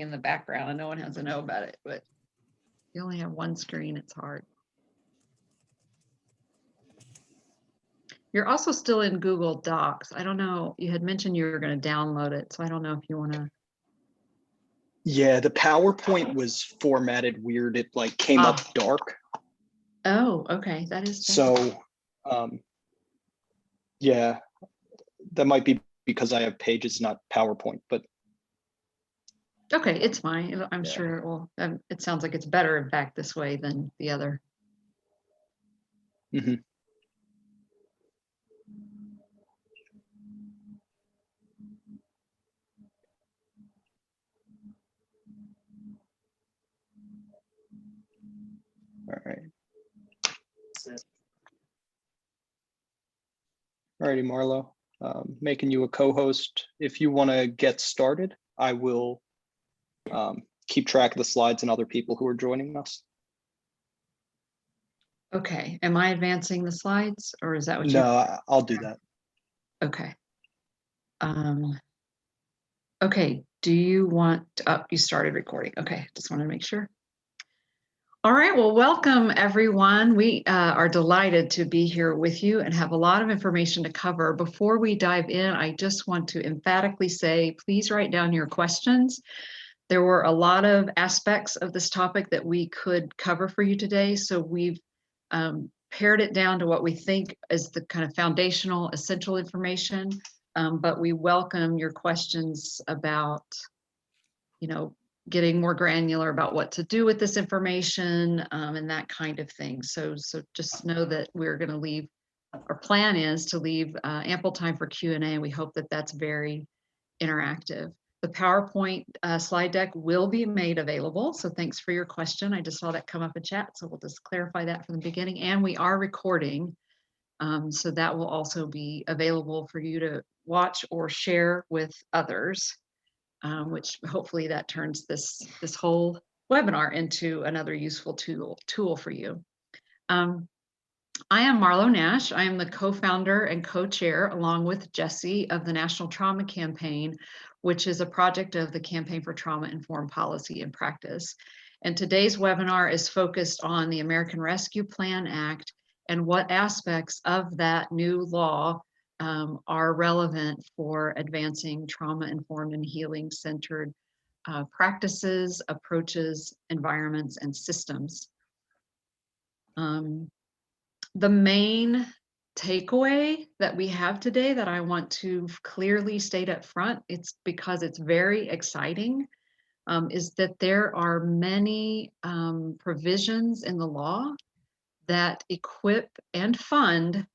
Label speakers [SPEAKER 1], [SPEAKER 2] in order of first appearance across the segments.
[SPEAKER 1] in the background and no one has to know about it, but you only have one screen, it's hard. You're also still in Google Docs. I don't know, you had mentioned you were going to download it, so I don't know if you want to.
[SPEAKER 2] Yeah, the PowerPoint was formatted weird. It like came up dark.
[SPEAKER 1] Oh, okay, that is.
[SPEAKER 2] So, yeah, that might be because I have Pages, not PowerPoint, but.
[SPEAKER 1] Okay, it's fine. I'm sure it will. It sounds like it's better, in fact, this way than the other.
[SPEAKER 2] Mm-hmm. All right. Alrighty, Marlo, making you a co-host. If you want to get started, I will keep track of the slides and other people who are joining us.
[SPEAKER 1] Okay, am I advancing the slides, or is that what you?
[SPEAKER 2] No, I'll do that.
[SPEAKER 1] Okay. Okay, do you want, you started recording. Okay, just wanted to make sure. All right, well, welcome everyone. We are delighted to be here with you and have a lot of information to cover. Before we dive in, I just want to emphatically say, please write down your questions. There were a lot of aspects of this topic that we could cover for you today, so we've pared it down to what we think is the kind of foundational, essential information, but we welcome your questions about, getting more granular about what to do with this information and that kind of thing. So just know that we're going to leave, our plan is to leave ample time for Q&A, and we hope that that's very interactive. The PowerPoint slide deck will be made available, so thanks for your question. I just saw that come up in chat, so we'll just clarify that from the beginning. And we are recording, so that will also be available for you to watch or share with others. Which hopefully that turns this whole webinar into another useful tool for you. I am Marlo Nash. I am the co-founder and co-chair, along with Jesse, of the National Trauma Campaign, which is a project of the Campaign for Trauma-Informed Policy and Practice. And today's webinar is focused on the American Rescue Plan Act and what aspects of that new law are relevant for advancing trauma-informed and healing-centered practices, approaches, environments, and systems. The main takeaway that we have today that I want to clearly state up front, it's because it's very exciting, is that there are many provisions in the law that equip and fund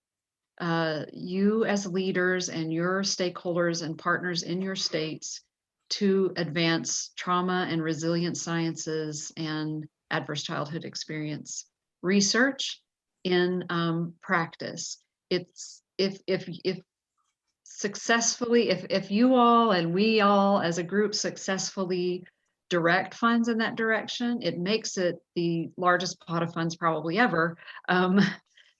[SPEAKER 1] you as leaders and your stakeholders and partners in your states to advance trauma and resilient sciences and adverse childhood experience research in practice. It's if successfully, if you all and we all as a group successfully direct funds in that direction, it makes it the largest pot of funds probably ever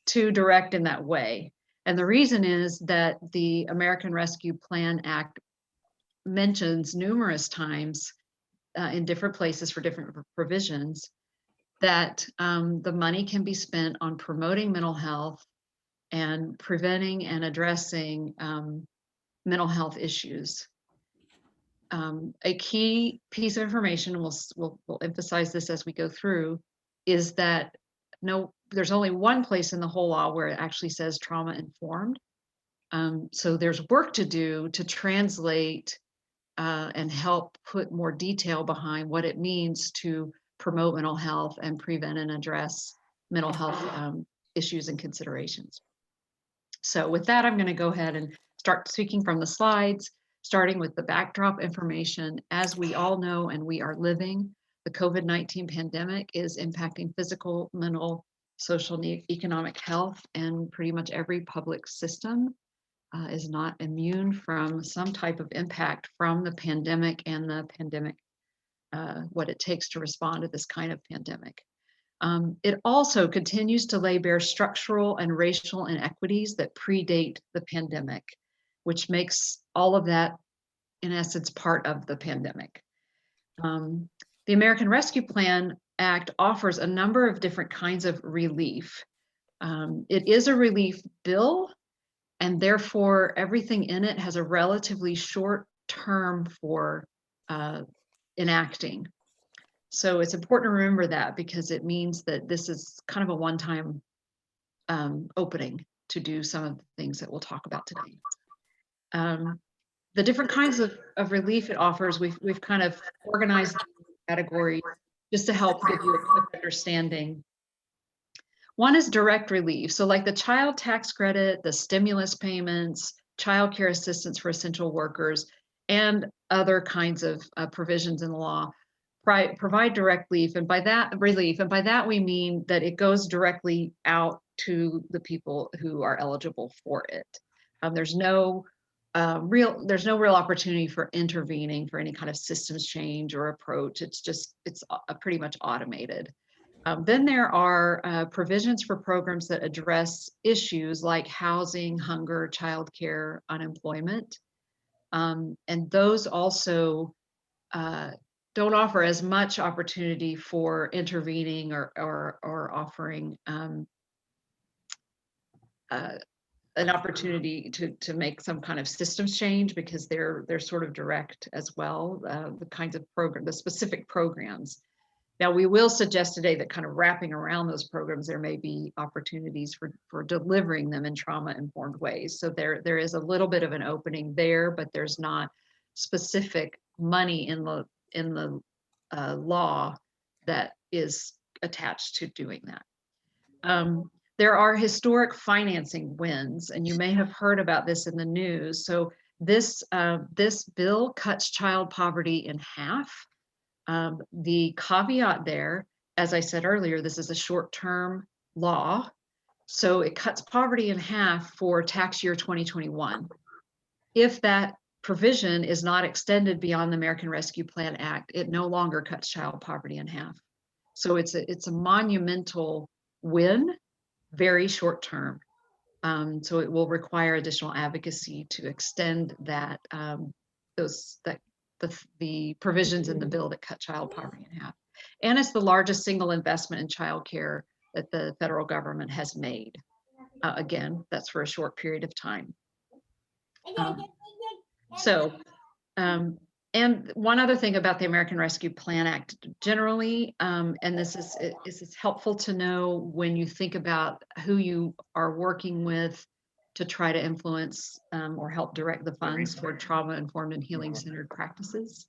[SPEAKER 1] to direct in that way. And the reason is that the American Rescue Plan Act mentions numerous times in different places for different provisions that the money can be spent on promoting mental health and preventing and addressing mental health issues. A key piece of information, we'll emphasize this as we go through, is that there's only one place in the whole law where it actually says trauma informed. So there's work to do to translate and help put more detail behind what it means to promote mental health and prevent and address mental health issues and considerations. So with that, I'm going to go ahead and start speaking from the slides, starting with the backdrop information. As we all know, and we are living, the COVID-19 pandemic is impacting physical, mental, social, and economic health, and pretty much every public system is not immune from some type of impact from the pandemic and the pandemic, what it takes to respond to this kind of pandemic. It also continues to lay bare structural and racial inequities that predate the pandemic, which makes all of that, in essence, part of the pandemic. The American Rescue Plan Act offers a number of different kinds of relief. It is a relief bill, and therefore everything in it has a relatively short term for enacting. So it's important to remember that, because it means that this is kind of a one-time opening to do some of the things that we'll talk about today. The different kinds of relief it offers, we've kind of organized categories just to help give you a quick understanding. One is direct relief. So like the child tax credit, the stimulus payments, child care assistance for essential workers, and other kinds of provisions in the law provide direct relief. And by that we mean that it goes directly out to the people who are eligible for it. There's no real opportunity for intervening for any kind of systems change or approach. It's pretty much automated. Then there are provisions for programs that address issues like housing, hunger, childcare, unemployment. And those also don't offer as much opportunity for intervening or offering an opportunity to make some kind of systems change, because they're sort of direct as well, the kinds of the specific programs. Now, we will suggest today that kind of wrapping around those programs, there may be opportunities for delivering them in trauma-informed ways. So there is a little bit of an opening there, but there's not specific money in the law that is attached to doing that. There are historic financing wins, and you may have heard about this in the news. So this bill cuts child poverty in half. The caveat there, as I said earlier, this is a short-term law, so it cuts poverty in half for tax year 2021. If that provision is not extended beyond the American Rescue Plan Act, it no longer cuts child poverty in half. So it's a monumental win, very short-term. So it will require additional advocacy to extend that the provisions in the bill that cut child poverty in half. And it's the largest single investment in childcare that the federal government has made. Again, that's for a short period of time. And one other thing about the American Rescue Plan Act generally, and this is helpful to know when you think about who you are working with to try to influence or help direct the funds for trauma-informed and healing-centered practices.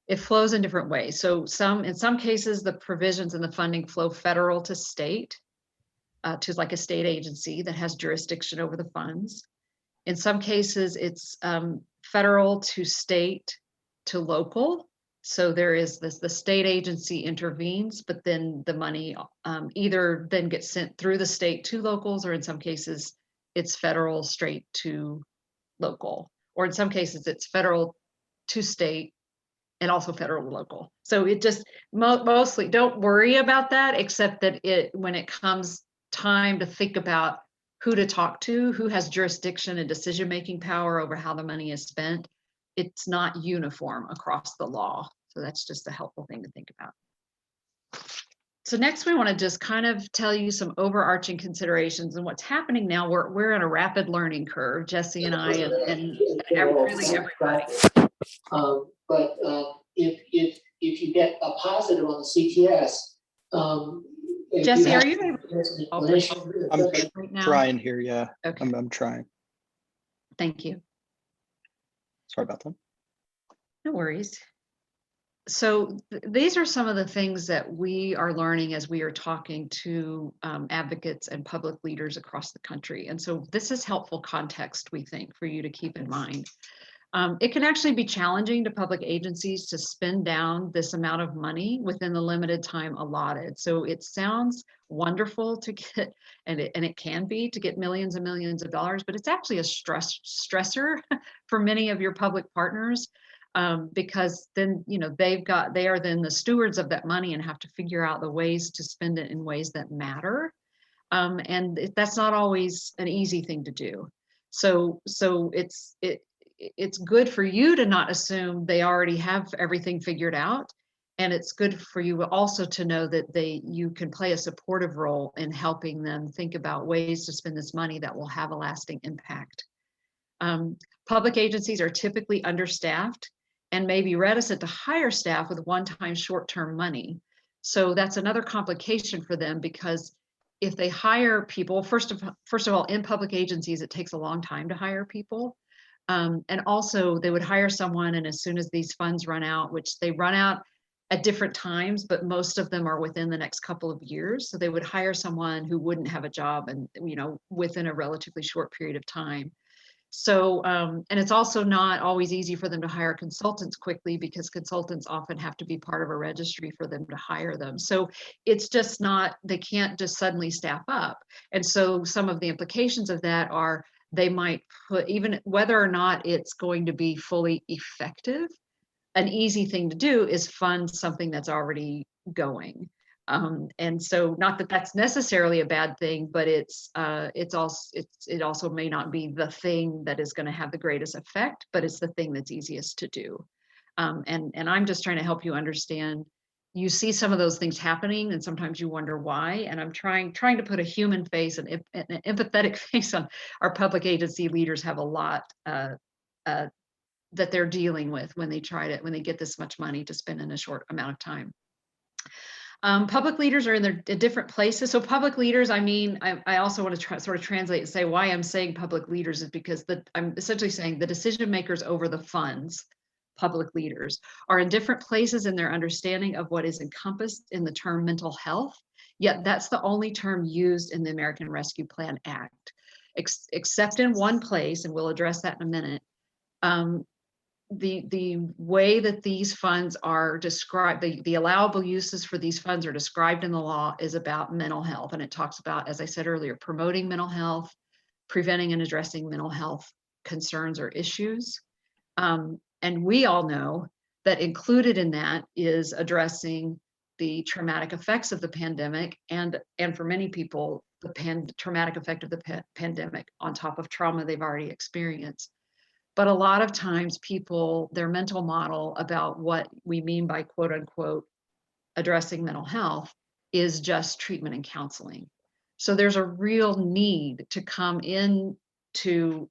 [SPEAKER 1] It flows in different ways. So in some cases, the provisions and the funding flow federal to state, to like a state agency that has jurisdiction over the funds. In some cases, it's federal to state to local. So there is the state agency intervenes, but then the money either then gets sent through the state to locals, or in some cases, it's federal straight to local. Or in some cases, it's federal to state and also federal to local. So it just mostly, don't worry about that, except that when it comes time to think about who to talk to, who has jurisdiction and decision-making power over how the money is spent, it's not uniform across the law. So that's just a helpful thing to think about. So next we want to just kind of tell you some overarching considerations and what's happening now. We're in a rapid learning curve, Jesse and I, and really everybody.
[SPEAKER 3] But if you get a positive on the CTS,
[SPEAKER 1] Jesse, are you
[SPEAKER 2] able? I'm trying here. Yeah, okay. I'm trying.
[SPEAKER 1] Thank you.
[SPEAKER 2] Sorry about that.
[SPEAKER 1] No worries. So these are some of the things that we are learning as we are talking to advocates and public leaders across the country. And so this is helpful context, we think, for you to keep in mind. It can actually be challenging to public agencies to spend down this amount of money within the limited time allotted. So it sounds wonderful to get, and it can be, to get millions and millions of dollars, but it's actually a stressor for many of your public partners, because then, they are then the stewards of that money and have to figure out the ways to spend it in ways that matter. And that's not always an easy thing to do. So it's good for you to not assume they already have everything figured out. And it's good for you also to know that you can play a supportive role in helping them think about ways to spend this money that will have a lasting impact. Public agencies are typically understaffed and may be reticent to hire staff with one-time short-term money. So that's another complication for them, because if they hire people, first of all, in public agencies, it takes a long time to hire people. And also they would hire someone, and as soon as these funds run out, which they run out at different times, but most of them are within the next couple of years. So they would hire someone who wouldn't have a job, and within a relatively short period of time. So, and it's also not always easy for them to hire consultants quickly, because consultants often have to be part of a registry for them to hire them. So it's just not, they can't just suddenly staff up. And so some of the implications of that are they might put, even whether or not it's going to be fully effective, an easy thing to do is fund something that's already going. And so not that that's necessarily a bad thing, but it also may not be the thing that is going to have the greatest effect, but it's the thing that's easiest to do. And I'm just trying to help you understand. You see some of those things happening, and sometimes you wonder why. And I'm trying to put a human face and an empathetic face on. Our public agency leaders have a lot that they're dealing with when they when they get this much money to spend in a short amount of time. Public leaders are in their different places. So public leaders, I also want to sort of translate and say why I'm saying public leaders is because I'm essentially saying the decision makers over the funds, public leaders, are in different places in their understanding of what is encompassed in the term mental health. Yet that's the only term used in the American Rescue Plan Act, except in one place, and we'll address that in a minute. The way that these funds are described, the allowable uses for these funds are described in the law is about mental health. And it talks about, as I said earlier, promoting mental health, preventing and addressing mental health concerns or issues. And we all know that included in that is addressing the traumatic effects of the pandemic, and for many people, the traumatic effect of the pandemic on top of trauma they've already experienced. But a lot of times people, their mental model about what we mean by quote unquote addressing mental health is just treatment and counseling. So there's a real need to come in to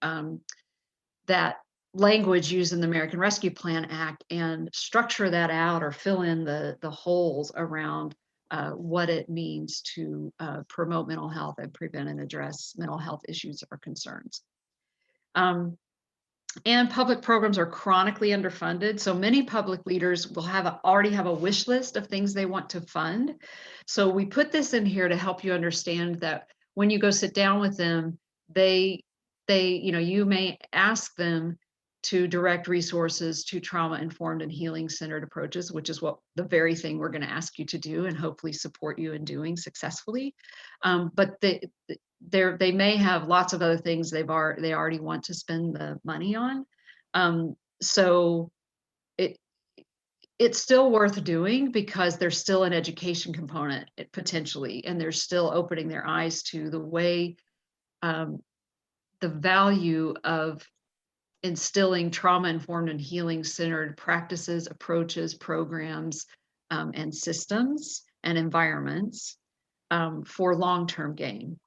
[SPEAKER 1] that language used in the American Rescue Plan Act and structure that out, or fill in the holes around what it means to promote mental health and prevent and address mental health issues or concerns. And public programs are chronically underfunded. So many public leaders will already have a wish list of things they want to fund. So we put this in here to help you understand that when you go sit down with them, you may ask them to direct resources to trauma-informed and healing-centered approaches, which is what the very thing we're going to ask you to do and hopefully support you in doing successfully. But they may have lots of other things they already want to spend the money on. So it's still worth doing, because there's still an education component potentially, and they're still opening their eyes to the way, the value of instilling trauma-informed and healing-centered practices, approaches, programs, and systems and environments for long-term gain.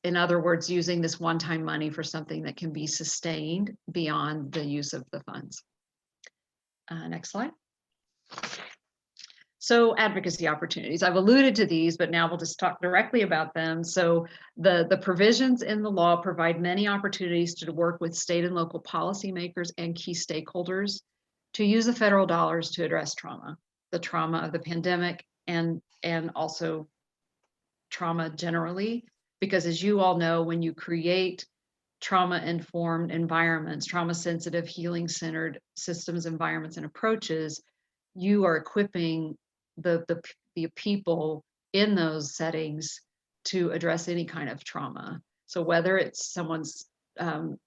[SPEAKER 1] In other words, using this one-time money for something that can be sustained beyond the use of the funds. Next slide. So advocacy opportunities, I've alluded to these, but now we'll just talk directly about them. So the provisions in the law provide many opportunities to work with state and local policymakers and key stakeholders to use the federal dollars to address trauma, the trauma of the pandemic, and also trauma generally. Because as you all know, when you create trauma-informed environments, trauma-sensitive, healing-centered systems, environments, and approaches, you are equipping the people in those settings to address any kind of trauma. So whether it's someone's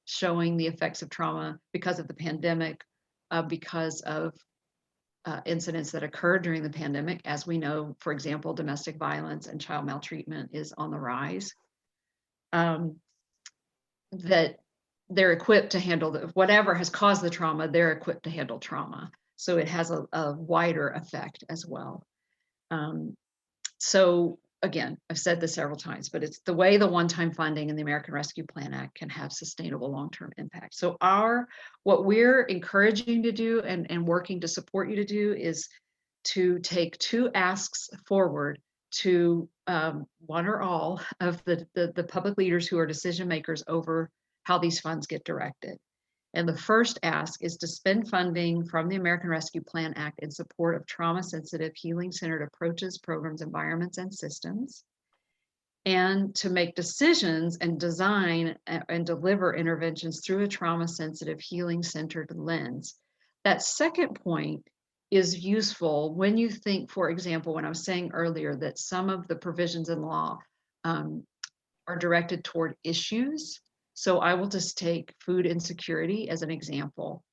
[SPEAKER 1] showing the effects of trauma because of the pandemic, because of incidents that occurred during the pandemic, as we know, for example, domestic violence and child maltreatment is on the rise. That they're equipped to handle whatever has caused the trauma, they're equipped to handle trauma. So it has a wider effect as well. So again, I've said this several times, but it's the way the one-time funding in the American Rescue Plan Act can have sustainable long-term impact. So what we're encouraging to do and working to support you to do is to take 2 asks forward to one or all of the public leaders who are decision makers over how these funds get directed. And the first ask is to spend funding from the American Rescue Plan Act in support of trauma-sensitive, healing-centered approaches, programs, environments, and systems, and to make decisions and design and deliver interventions through a trauma-sensitive, healing-centered lens. That second point is useful when you think, for example, when I was saying earlier that some of the provisions in law are directed toward issues. So I will just take food insecurity as an example.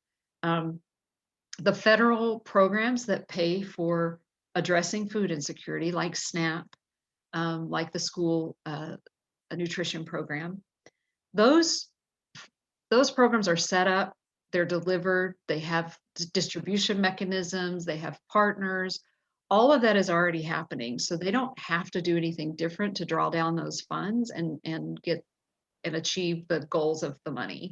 [SPEAKER 1] The federal programs that pay for addressing food insecurity, like SNAP, like the school nutrition program, those programs are set up, they're delivered, they have distribution mechanisms, they have partners. All of that is already happening. So they don't have to do anything different to draw down those funds and achieve the goals of the money.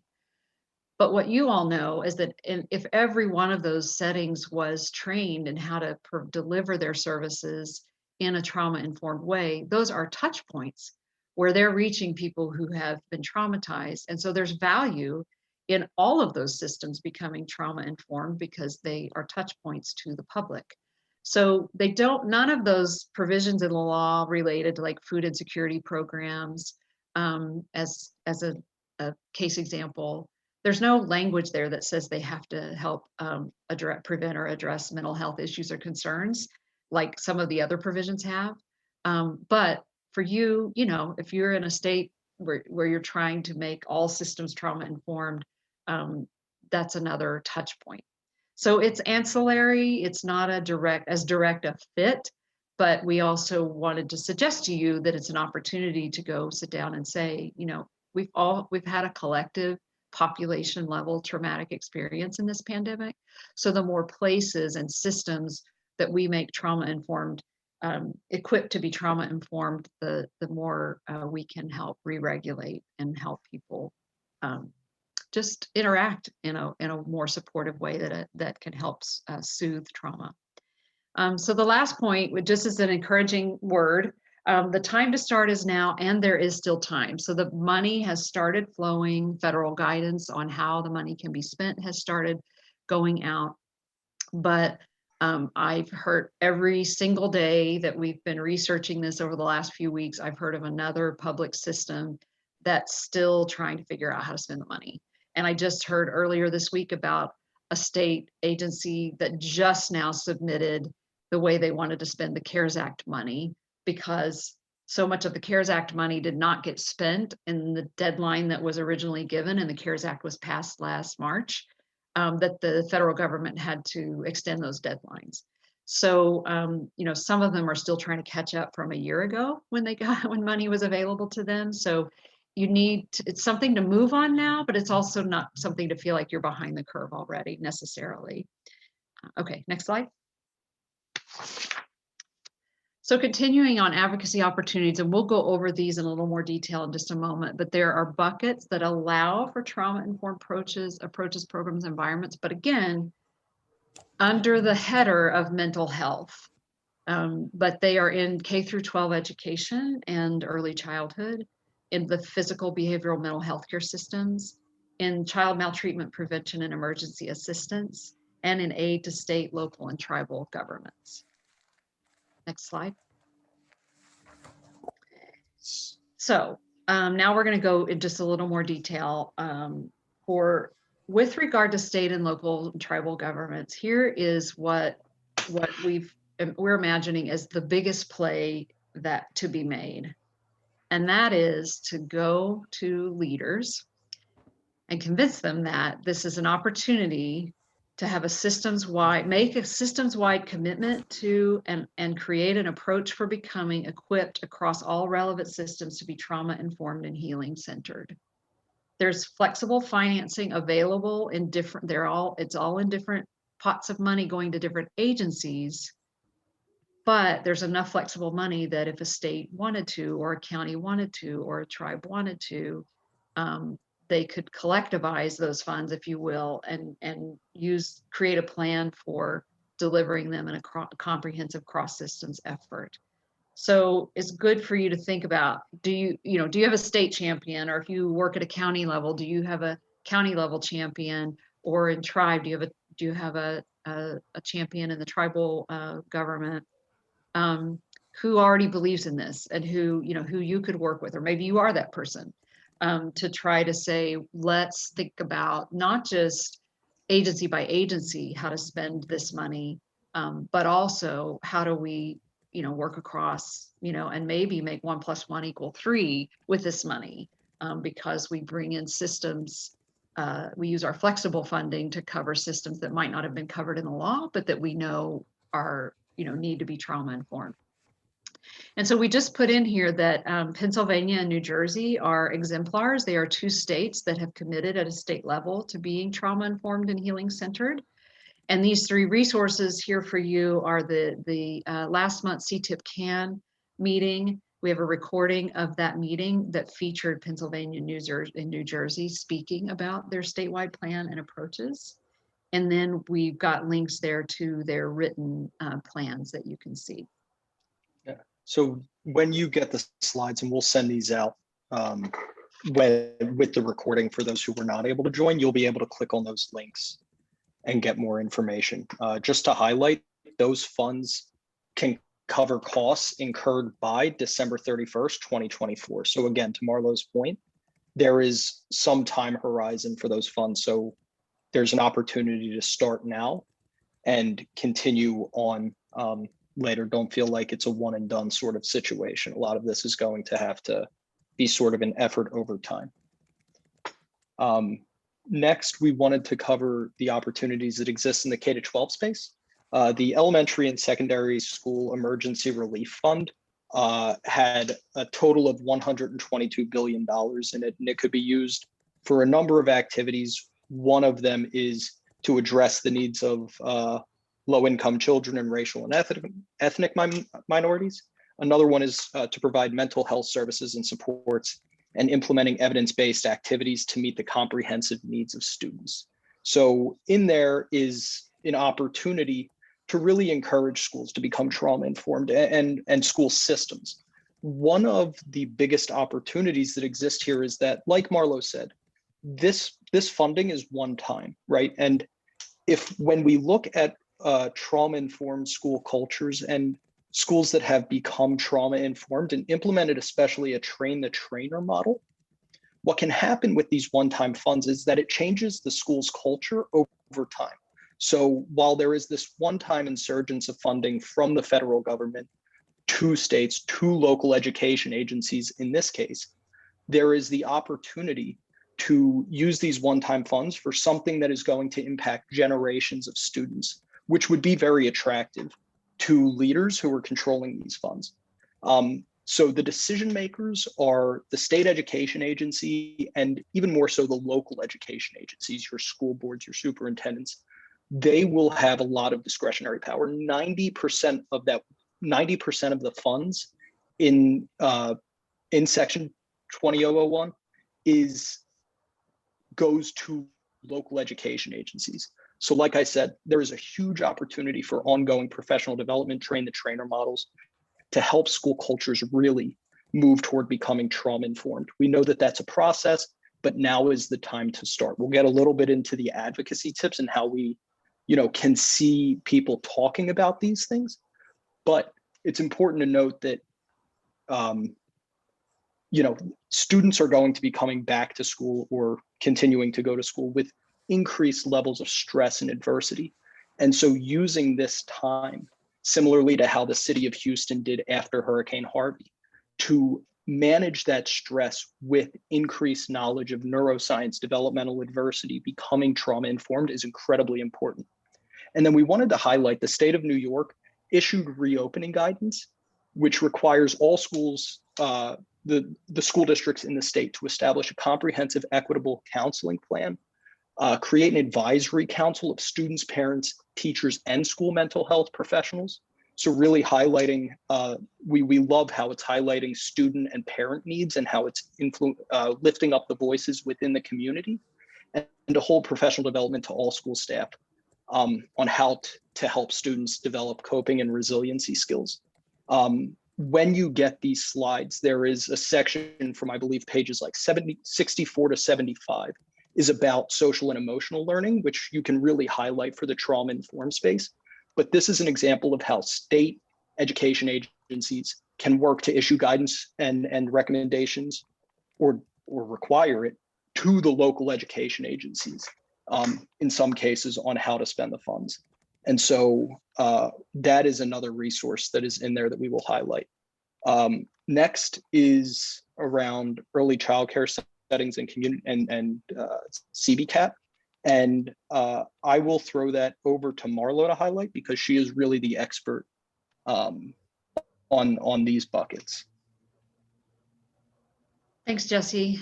[SPEAKER 1] But what you all know is that if every one of those settings was trained in how to deliver their services in a trauma-informed way, those are touch points where they're reaching people who have been traumatized. And so there's value in all of those systems becoming trauma-informed because they are touch points to the public. So none of those provisions in the law related to like food insecurity programs, as a case example, there's no language there that says they have to help prevent or address mental health issues or concerns like some of the other provisions have. But for you, if you're in a state where you're trying to make all systems trauma informed, that's another touch point. So it's ancillary, it's not as direct a fit, but we also wanted to suggest to you that it's an opportunity to go sit down and say, we've had a collective population level traumatic experience in this pandemic. So the more places and systems that we make trauma informed, equipped to be trauma informed, the more we can help re-regulate and help people just interact in a more supportive way that can help soothe trauma. So the last point, just as an encouraging word, the time to start is now, and there is still time. So the money has started flowing. Federal guidance on how the money can be spent has started going out. But I've heard every single day that we've been researching this over the last few weeks, I've heard of another public system that's still trying to figure out how to spend the money. And I just heard earlier this week about a state agency that just now submitted the way they wanted to spend the CARES Act money, because so much of the CARES Act money did not get spent in the deadline that was originally given, and the CARES Act was passed last March, that the federal government had to extend those deadlines. So, some of them are still trying to catch up from a year ago when money was available to them. So it's something to move on now, but it's also not something to feel like you're behind the curve already necessarily. Okay, next slide. So continuing on advocacy opportunities, and we'll go over these in a little more detail in just a moment, but there are buckets that allow for trauma-informed approaches, programs, environments, but again, under the header of mental health. But they are in K through 12 education and early childhood, in the physical, behavioral, mental health care systems, in child maltreatment prevention and emergency assistance, and in aid to state, local, and tribal governments. Next slide. So now we're going to go in just a little more detail with regard to state and local and tribal governments. Here is what we're imagining as the biggest play that to be made. And that is to go to leaders and convince them that this is an opportunity to have make a systems-wide commitment to and create an approach for becoming equipped across all relevant systems to be trauma-informed and healing-centered. there's flexible financing available in different, it's all in different pots of money going to different agencies. But there's enough flexible money that if a state wanted to, or a county wanted to, or a tribe wanted to, they could collectivize those funds, if you will, and create a plan for delivering them in a comprehensive cross systems effort. So it's good for you to think about, do you have a state champion, or if you work at a county level, do you have a county level champion, or in tribe, do you have a champion in the tribal government who already believes in this, and who you could work with, or maybe you are that person, to try to say, let's think about not just agency by agency how to spend this money, but also how do we work across, and maybe make 1 + 1 = 3 with this money, because we bring in systems, we use our flexible funding to cover systems that might not have been covered in the law, but that we know are, need to be trauma informed. And so we just put in here that Pennsylvania and New Jersey are exemplars. They are 2 states that have committed at a state level to being trauma informed and healing centered. And these 3 resources here for you are the last month CTIP CAN meeting. We have a recording of that meeting that featured Pennsylvania and New Jersey speaking about their statewide plan and approaches. And then we've got links there to their written plans that you can see.
[SPEAKER 2] Yeah. So when you get the slides, and we'll send these out with the recording for those who were not able to join, you'll be able to click on those links and get more information. Just to highlight, those funds can cover costs incurred by December 31st, 2024. So again, to Marlo's point, there is some time horizon for those funds. So there's an opportunity to start now and continue on later. Don't feel like it's a one and done sort of situation. A lot of this is going to have to be sort of an effort over time. Next, we wanted to cover the opportunities that exist in the K-12 space. The Elementary and Secondary School Emergency Relief Fund had a total of $122 billion in it, and it could be used for a number of activities. One of them is to address the needs of low-income children and racial and ethnic minorities. Another one is to provide mental health services and supports, and implementing evidence-based activities to meet the comprehensive needs of students. So in there is an opportunity to really encourage schools to become trauma-informed and school systems. One of the biggest opportunities that exist here is that, like Marlo said, this funding is one time, right? And when we look at trauma-informed school cultures and schools that have become trauma-informed and implemented especially a train-the-trainer model, what can happen with these one-time funds is that it changes the school's culture over time. So while there is this one-time insurgence of funding from the federal government to states, to local education agencies in this case, there is the opportunity to use these one-time funds for something that is going to impact generations of students, which would be very attractive to leaders who are controlling these funds. So the decision makers are the state education agency, and even more so the local education agencies, your school boards, your superintendents. They will have a lot of discretionary power. 90% of the funds in section 20001 goes to local education agencies. So like I said, there is a huge opportunity for ongoing professional development, train-the-trainer models to help school cultures really move toward becoming trauma-informed. We know that that's a process, but now is the time to start. We'll get a little bit into the advocacy tips and how we, can see people talking about these things. But it's important to note that, students are going to be coming back to school or continuing to go to school with increased levels of stress and adversity. And so using this time, similarly to how the city of Houston did after Hurricane Harvey, to manage that stress with increased knowledge of neuroscience, developmental adversity, becoming trauma-informed is incredibly important. And then we wanted to highlight the state of New York issued reopening guidance, which requires all schools the school districts in the state to establish a comprehensive, equitable counseling plan, create an advisory council of students, parents, teachers, and school mental health professionals. So really highlighting, we love how it's highlighting student and parent needs and how it's lifting up the voices within the community, and to hold professional development to all school staff on how to help students develop coping and resiliency skills. When you get these slides, there is a section from, I believe, pages like 64 to 75 is about social and emotional learning, which you can really highlight for the trauma-informed space. But this is an example of how state education agencies can work to issue guidance and recommendations or require it to the local education agencies, in some cases, on how to spend the funds. And so that is another resource that is in there that we will highlight. Next is around early childcare settings and community and CBCAT. And I will throw that over to Marlo to highlight, because she is really the expert on these buckets.
[SPEAKER 1] Thanks, Jesse.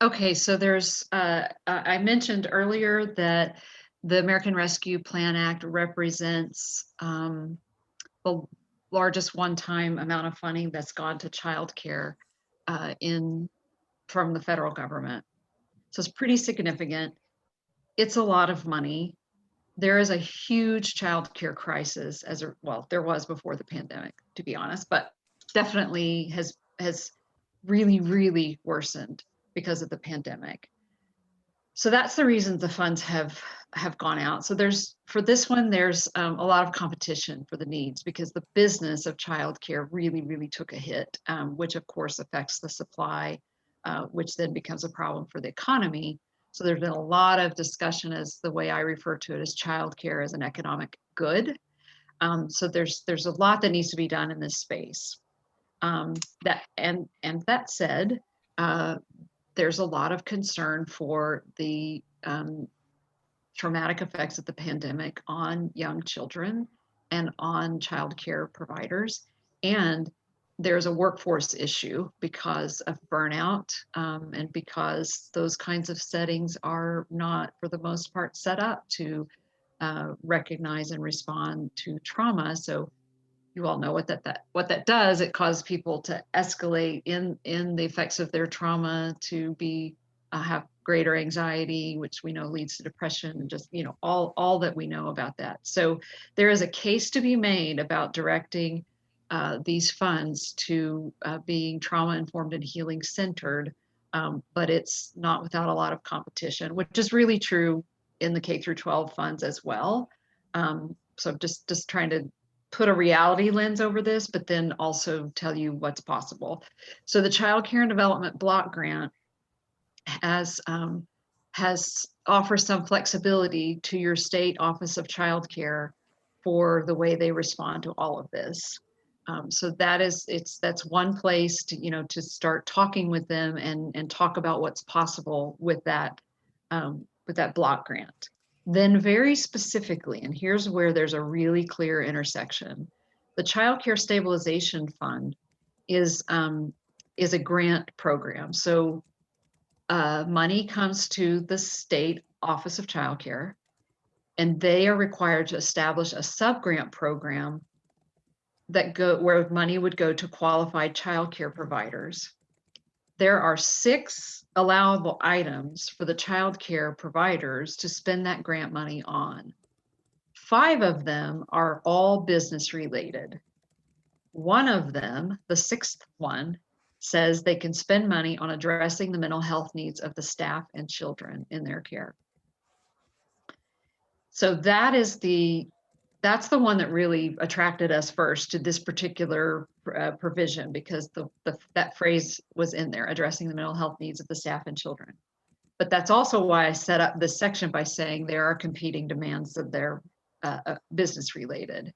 [SPEAKER 1] Okay, so there's, I mentioned earlier that the American Rescue Plan Act represents the largest one-time amount of funding that's gone to childcare from the federal government. So it's pretty significant. It's a lot of money. There is a huge childcare crisis well, there was before the pandemic, to be honest, but definitely has really, really worsened because of the pandemic. So that's the reason the funds have gone out. So for this one, there's a lot of competition for the needs, because the business of childcare really, really took a hit, which of course affects the supply, which then becomes a problem for the economy. So there's been a lot of discussion, as the way I refer to it, as childcare as an economic good. So there's a lot that needs to be done in this space. That said, there's a lot of concern for the traumatic effects of the pandemic on young children and on childcare providers. And there's a workforce issue because of burnout, and because those kinds of settings are not, for the most part, set up to recognize and respond to trauma. So you all know what that does. It causes people to escalate in the effects of their trauma, to have greater anxiety, which we know leads to depression, and just all that we know about that. So there is a case to be made about directing these funds to being trauma-informed and healing centered, but it's not without a lot of competition, which is really true in the K through 12 funds as well. So just trying to put a reality lens over this, but then also tell you what's possible. So the Child Care and Development Block Grant has offers some flexibility to your state Office of Child Care for the way they respond to all of this. So that's one place to start talking with them and talk about what's possible with that block grant. Then very specifically, and here's where there's a really clear intersection, the Child Care Stabilization Fund is a grant program. So money comes to the state Office of Child Care, and they are required to establish a sub-grant program where money would go to qualified child care providers. There are 6 allowable items for the child care providers to spend that grant money on. 5 of them are all business related. One of them, the 6th one, says they can spend money on addressing the mental health needs of the staff and children in their care. So that's the one that really attracted us first to this particular provision, because that phrase was in there, addressing the mental health needs of the staff and children. But that's also why I set up this section by saying there are competing demands that they're business related.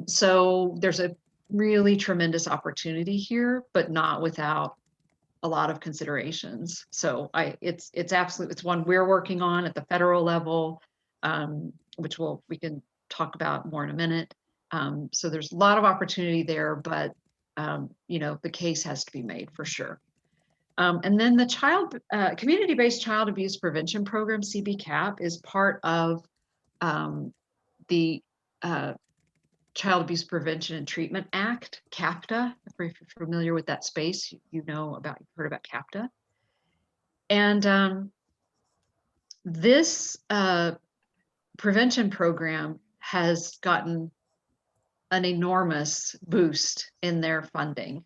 [SPEAKER 1] So there's a really tremendous opportunity here, but not without a lot of considerations. So it's one we're working on at the federal level, which we can talk about more in a minute. So there's a lot of opportunity there, but the case has to be made for sure. And then the community-based child abuse prevention program, CBCAP, is part of the Child Abuse Prevention and Treatment Act, CAPTA. If you're familiar with that space, you've heard about CAPTA. And this prevention program has gotten an enormous boost in their funding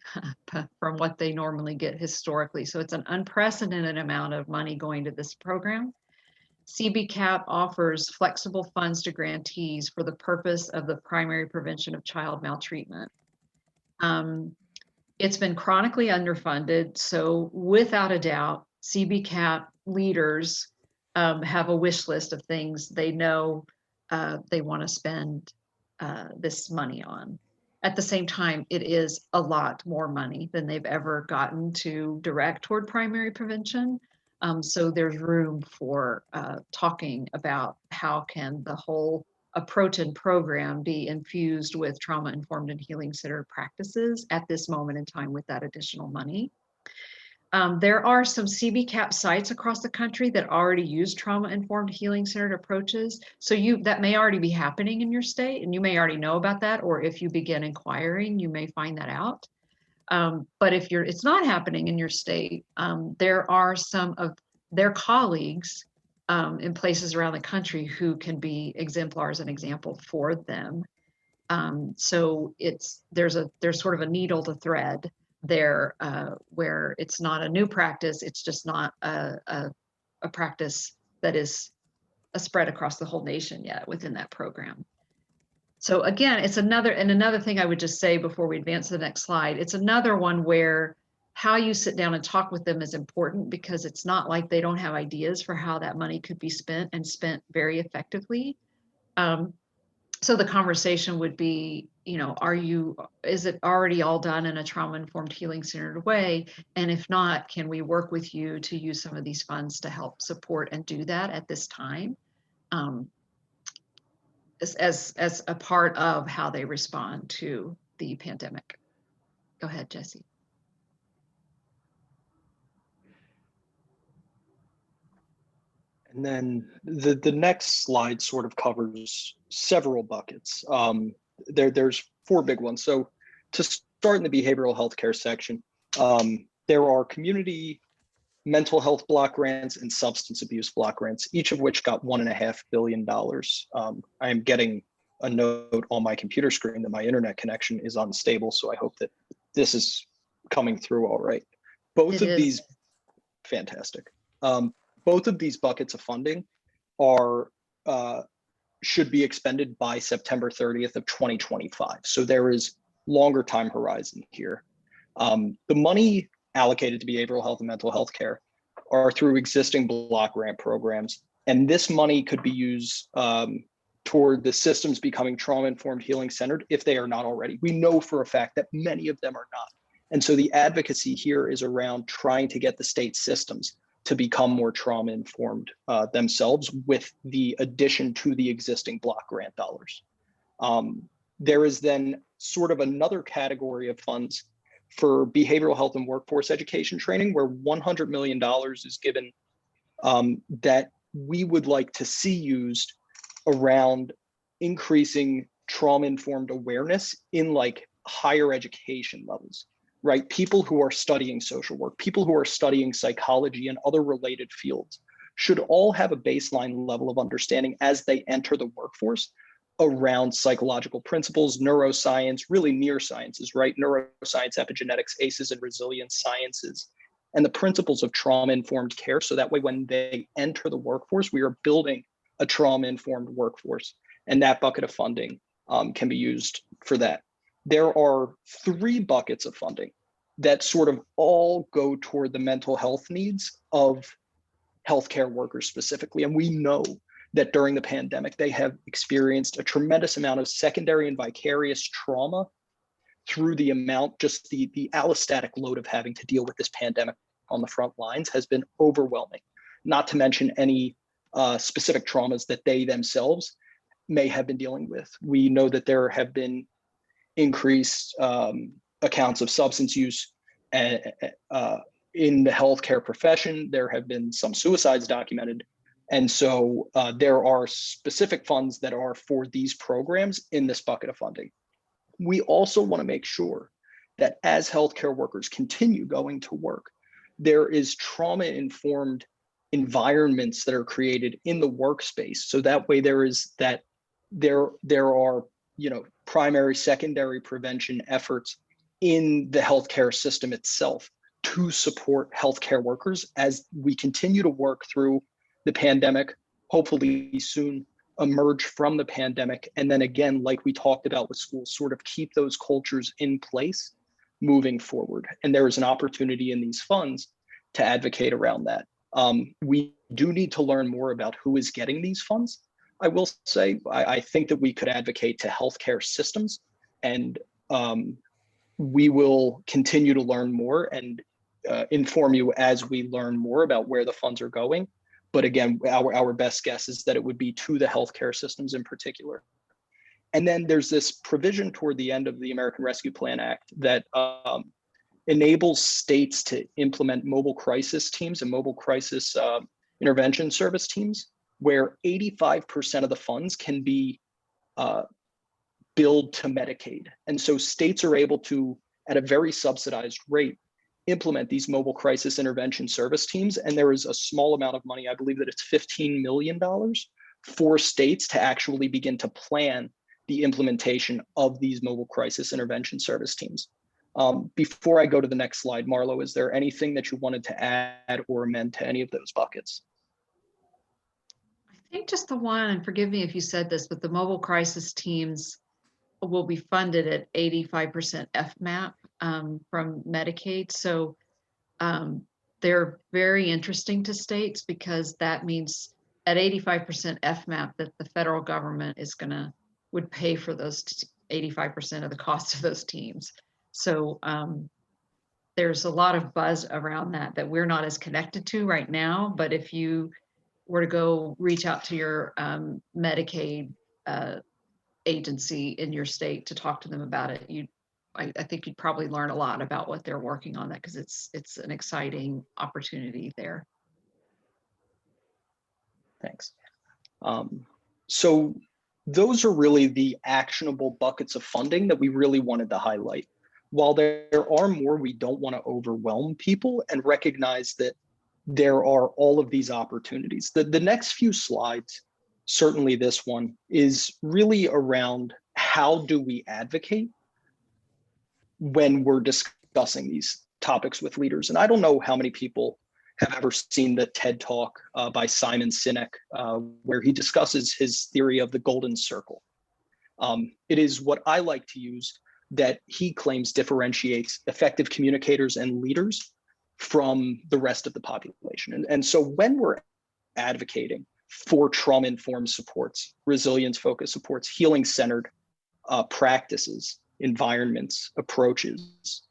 [SPEAKER 1] from what they normally get historically. So it's an unprecedented amount of money going to this program. CBCAP offers flexible funds to grantees for the purpose of the primary prevention of child maltreatment. It's been chronically underfunded, so without a doubt, CBCAP leaders have a wish list of things they know they want to spend this money on. At the same time, it is a lot more money than they've ever gotten to direct toward primary prevention. So there's room for talking about how can the whole approach and program be infused with trauma-informed and healing-centered practices at this moment in time with that additional money. There are some CBCAP sites across the country that already use trauma-informed healing-centered approaches. So that may already be happening in your state, and you may already know about that, or if you begin inquiring, you may find that out. But if it's not happening in your state, there are some of their colleagues in places around the country who can be exemplars and example for them. So there's sort of a needle to thread there where it's not a new practice, it's just not a practice that is a spread across the whole nation yet within that program. So again, it's another thing I would just say before we advance to the next slide, it's another one where how you sit down and talk with them is important, because it's not like they don't have ideas for how that money could be spent and spent very effectively. So the conversation would be, is it already all done in a trauma-informed healing-centered way? And if not, can we work with you to use some of these funds to help support and do that at this time? As a part of how they respond to the pandemic. Go ahead, Jesse.
[SPEAKER 2] And then the next slide sort of covers several buckets. There's four big ones. So to start in the behavioral health care section, there are community mental health block grants and substance abuse block grants, each of which got $1.5 billion. I am getting a note on my computer screen that my internet connection is unstable, so I hope that this is coming through all right. Both of these, fantastic. Both of these buckets of funding should be expended by September 30th of 2025. So there is longer time horizon here. The money allocated to behavioral health and mental health care are through existing block grant programs. And this money could be used toward the systems becoming trauma-informed healing centered if they are not already. We know for a fact that many of them are not. And so the advocacy here is around trying to get the state systems to become more trauma-informed themselves with the addition to the existing block grant dollars. There is then sort of another category of funds for behavioral health and workforce education training, where $100 million is given that we would like to see used around increasing trauma-informed awareness in like higher education levels. Right? People who are studying social work, people who are studying psychology and other related fields should all have a baseline level of understanding as they enter the workforce around psychological principles, neuroscience, really near sciences, right? Neuroscience, epigenetics, ACEs, and resilience sciences, and the principles of trauma-informed care. So that way, when they enter the workforce, we are building a trauma-informed workforce, and that bucket of funding can be used for that. There are three buckets of funding that sort of all go toward the mental health needs of healthcare workers specifically. And we know that during the pandemic, they have experienced a tremendous amount of secondary and vicarious trauma through the amount, just the allostatic load of having to deal with this pandemic on the front lines has been overwhelming, not to mention any specific traumas that they themselves may have been dealing with. We know that there have been increased accounts of substance use in the healthcare profession. There have been some suicides documented. And so there are specific funds that are for these programs in this bucket of funding. We also want to make sure that as healthcare workers continue going to work, there is trauma-informed environments that are created in the workspace. So that way there are, primary, secondary prevention efforts in the healthcare system itself to support healthcare workers as we continue to work through the pandemic, hopefully soon emerge from the pandemic. And then again, like we talked about with schools, sort of keep those cultures in place moving forward. And there is an opportunity in these funds to advocate around that. We do need to learn more about who is getting these funds. I will say, I think that we could advocate to healthcare systems, and we will continue to learn more and inform you as we learn more about where the funds are going. But again, our best guess is that it would be to the healthcare systems in particular. And then there's this provision toward the end of the American Rescue Plan Act that enables states to implement mobile crisis teams and mobile crisis intervention service teams, where 85% of the funds can be billed to Medicaid. And so states are able to, at a very subsidized rate, implement these mobile crisis intervention service teams. And there is a small amount of money, I believe that it's $15 million for states to actually begin to plan the implementation of these mobile crisis intervention service teams. Before I go to the next slide, Marlo, is there anything that you wanted to add or amend to any of those buckets?
[SPEAKER 1] I think just the one, and forgive me if you said this, but the mobile crisis teams will be funded at 85% FMAP from Medicaid. So they're very interesting to states because that means at 85% FMAP that the federal government would pay for those 85% of the cost of those teams. So there's a lot of buzz around that we're not as connected to right now. But if you were to go reach out to your Medicaid agency in your state to talk to them about it, I think you'd probably learn a lot about what they're working on, that because it's an exciting opportunity there.
[SPEAKER 2] Thanks. So those are really the actionable buckets of funding that we really wanted to highlight. While there are more, we don't want to overwhelm people and recognize that there are all of these opportunities. The next few slides, certainly this one, is really around how do we advocate when we're discussing these topics with leaders. And I don't know how many people have ever seen the TED Talk by Simon Sinek, where he discusses his theory of the golden circle. It is what I like to use that he claims differentiates effective communicators and leaders from the rest of the population. And so when we're advocating for trauma-informed supports, resilience-focused supports, healing-centered practices, environments, approaches,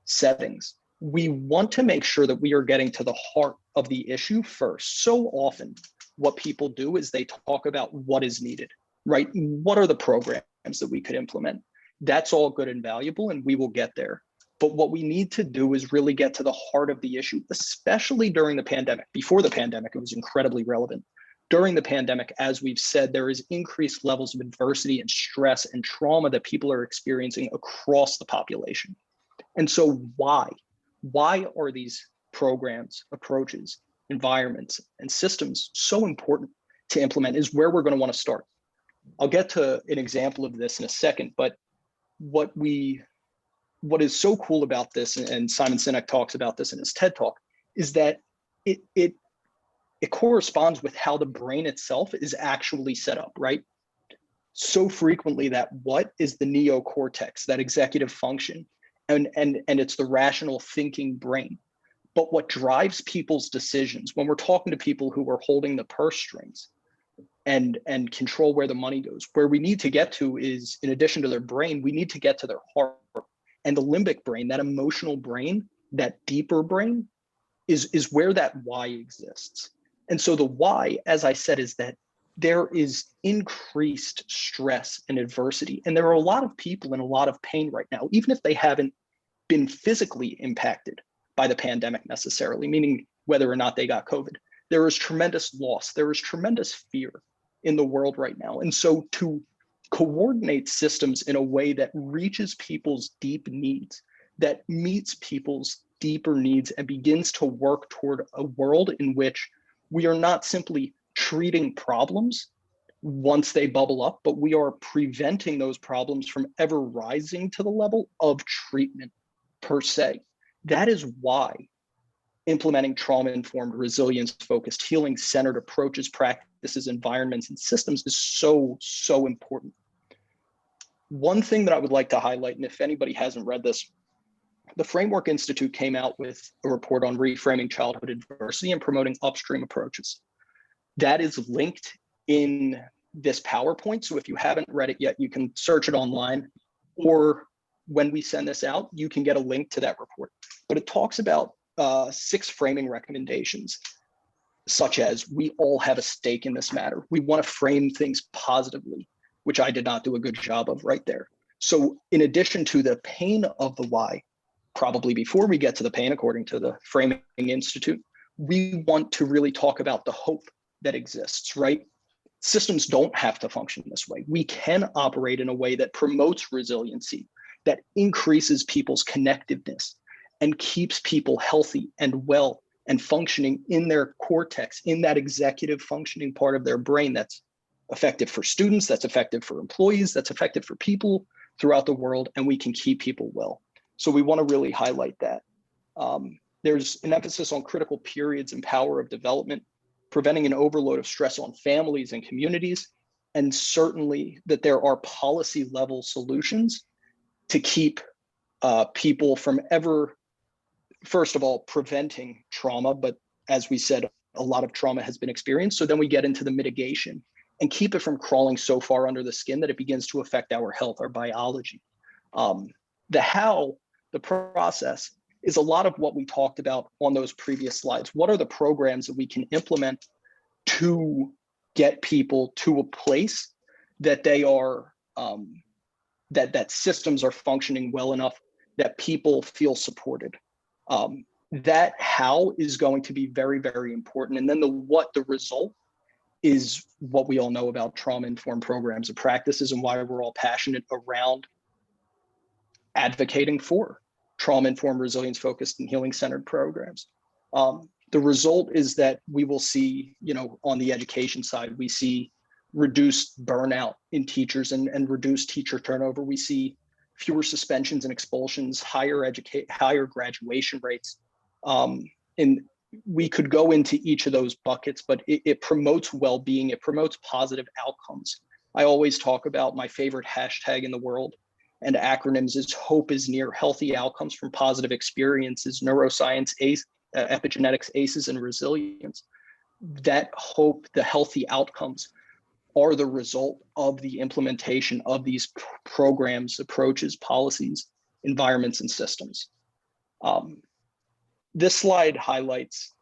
[SPEAKER 2] settings, we want to make sure that we are getting to the heart of the issue first. So often what people do is they talk about what is needed, right? What are the programs that we could implement? That's all good and valuable, and we will get there. But what we need to do is really get to the heart of the issue, especially during the pandemic. Before the pandemic, it was incredibly relevant. During the pandemic, as we've said, there is increased levels of adversity and stress and trauma that people are experiencing across the population. And so why? Why are these programs, approaches, environments, and systems so important to implement is where we're going to want to start. I'll get to an example of this in a second, but what is so cool about this, and Simon Sinek talks about this in his TED Talk, is that it corresponds with how the brain itself is actually set up, right? So frequently that what is the neocortex, that executive function, and it's the rational thinking brain. But what drives people's decisions, when we're talking to people who are holding the purse strings and control where the money goes, where we need to get to is, in addition to their brain, we need to get to their heart. And the limbic brain, that emotional brain, that deeper brain, is where that why exists. And so the why, as I said, is that there is increased stress and adversity. And there are a lot of people in a lot of pain right now, even if they haven't been physically impacted by the pandemic necessarily, meaning whether or not they got COVID. There is tremendous loss. There is tremendous fear in the world right now. And so to coordinate systems in a way that reaches people's deep needs, that meets people's deeper needs and begins to work toward a world in which we are not simply treating problems once they bubble up, but we are preventing those problems from ever rising to the level of treatment per se. That is why implementing trauma-informed, resilience-focused, healing-centered approaches, practices, environments, and systems is so, so important. One thing that I would like to highlight, and if anybody hasn't read this, the Framework Institute came out with a report on reframing childhood adversity and promoting upstream approaches. That is linked in this PowerPoint. So if you haven't read it yet, you can search it online, or when we send this out, you can get a link to that report. But it talks about 6 framing recommendations, such as we all have a stake in this matter. We want to frame things positively, which I did not do a good job of right there. So in addition to the pain of the why, probably before we get to the pain, according to the Framing Institute, we want to really talk about the hope that exists, right? Systems don't have to function this way. We can operate in a way that promotes resiliency, that increases people's connectiveness and keeps people healthy and well and functioning in their cortex, in that executive functioning part of their brain that's effective for students, that's effective for employees, that's effective for people throughout the world, and we can keep people well. So we want to really highlight that. There's an emphasis on critical periods and power of development, preventing an overload of stress on families and communities, and certainly that there are policy level solutions to keep people from ever, first of all, preventing trauma, but as we said, a lot of trauma has been experienced. So then we get into the mitigation and keep it from crawling so far under the skin that it begins to affect our health, our biology. The how, the process, is a lot of what we talked about on those previous slides. What are the programs that we can implement to get people to a place that they are, that systems are functioning well enough that people feel supported? That how is going to be very, very important. And then the what, the result, is what we all know about trauma-informed programs and practices and why we're all passionate around advocating for trauma-informed, resilience-focused, and healing-centered programs. The result is that we will see, on the education side, we see reduced burnout in teachers and reduced teacher turnover. We see fewer suspensions and expulsions, higher graduation rates. And we could go into each of those buckets, but it promotes well-being, it promotes positive outcomes. I always talk about my favorite hashtag in the world and acronyms is hope is near, healthy outcomes from positive experiences, neuroscience, epigenetics, ACEs, and resilience. That hope, the healthy outcomes, are the result of the implementation of these programs, approaches, policies, environments, and systems. This slide highlights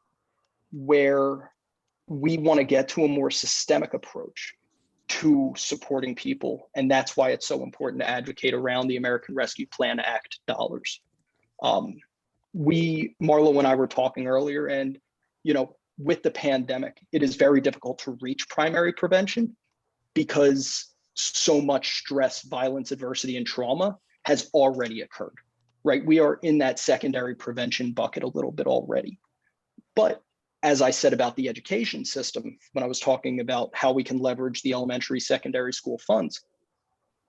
[SPEAKER 2] where we want to get to a more systemic approach to supporting people. And that's why it's so important to advocate around the American Rescue Plan Act dollars. Marlo and I were talking earlier, and with the pandemic, it is very difficult to reach primary prevention because so much stress, violence, adversity, and trauma has already occurred, right? We are in that secondary prevention bucket a little bit already. But as I said about the education system, when I was talking about how we can leverage the elementary, secondary school funds,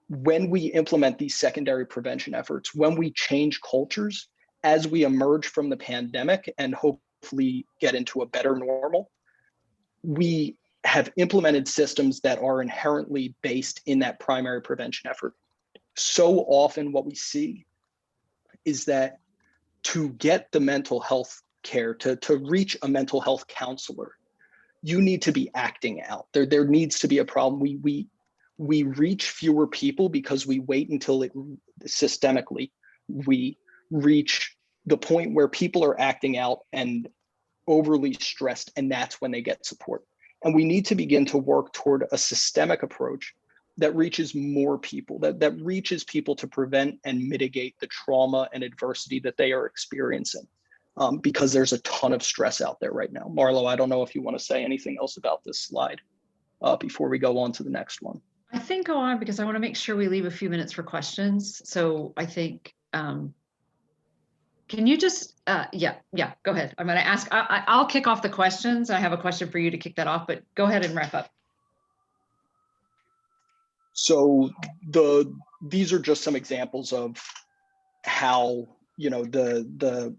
[SPEAKER 2] when we implement these secondary prevention efforts, when we change cultures, as we emerge from the pandemic and hopefully get into a better normal, we have implemented systems that are inherently based in that primary prevention effort. So often what we see is that to get the mental health care, to reach a mental health counselor, you need to be acting out. There needs to be a problem. We reach fewer people because we wait until systemically, we reach the point where people are acting out and overly stressed, and that's when they get support. And we need to begin to work toward a systemic approach that reaches more people, that reaches people to prevent and mitigate the trauma and adversity that they are experiencing, because there's a ton of stress out there right now. Marlo, I don't know if you want to say anything else about this slide before we go on to the next one.
[SPEAKER 1] I think go on because I want to make sure we leave a few minutes for questions. So I think, can you just, yeah, go ahead. I'm going to ask, I'll kick off the questions. I have a question for you to kick that off, but go ahead and wrap up.
[SPEAKER 2] So these are just some examples of how, you know, the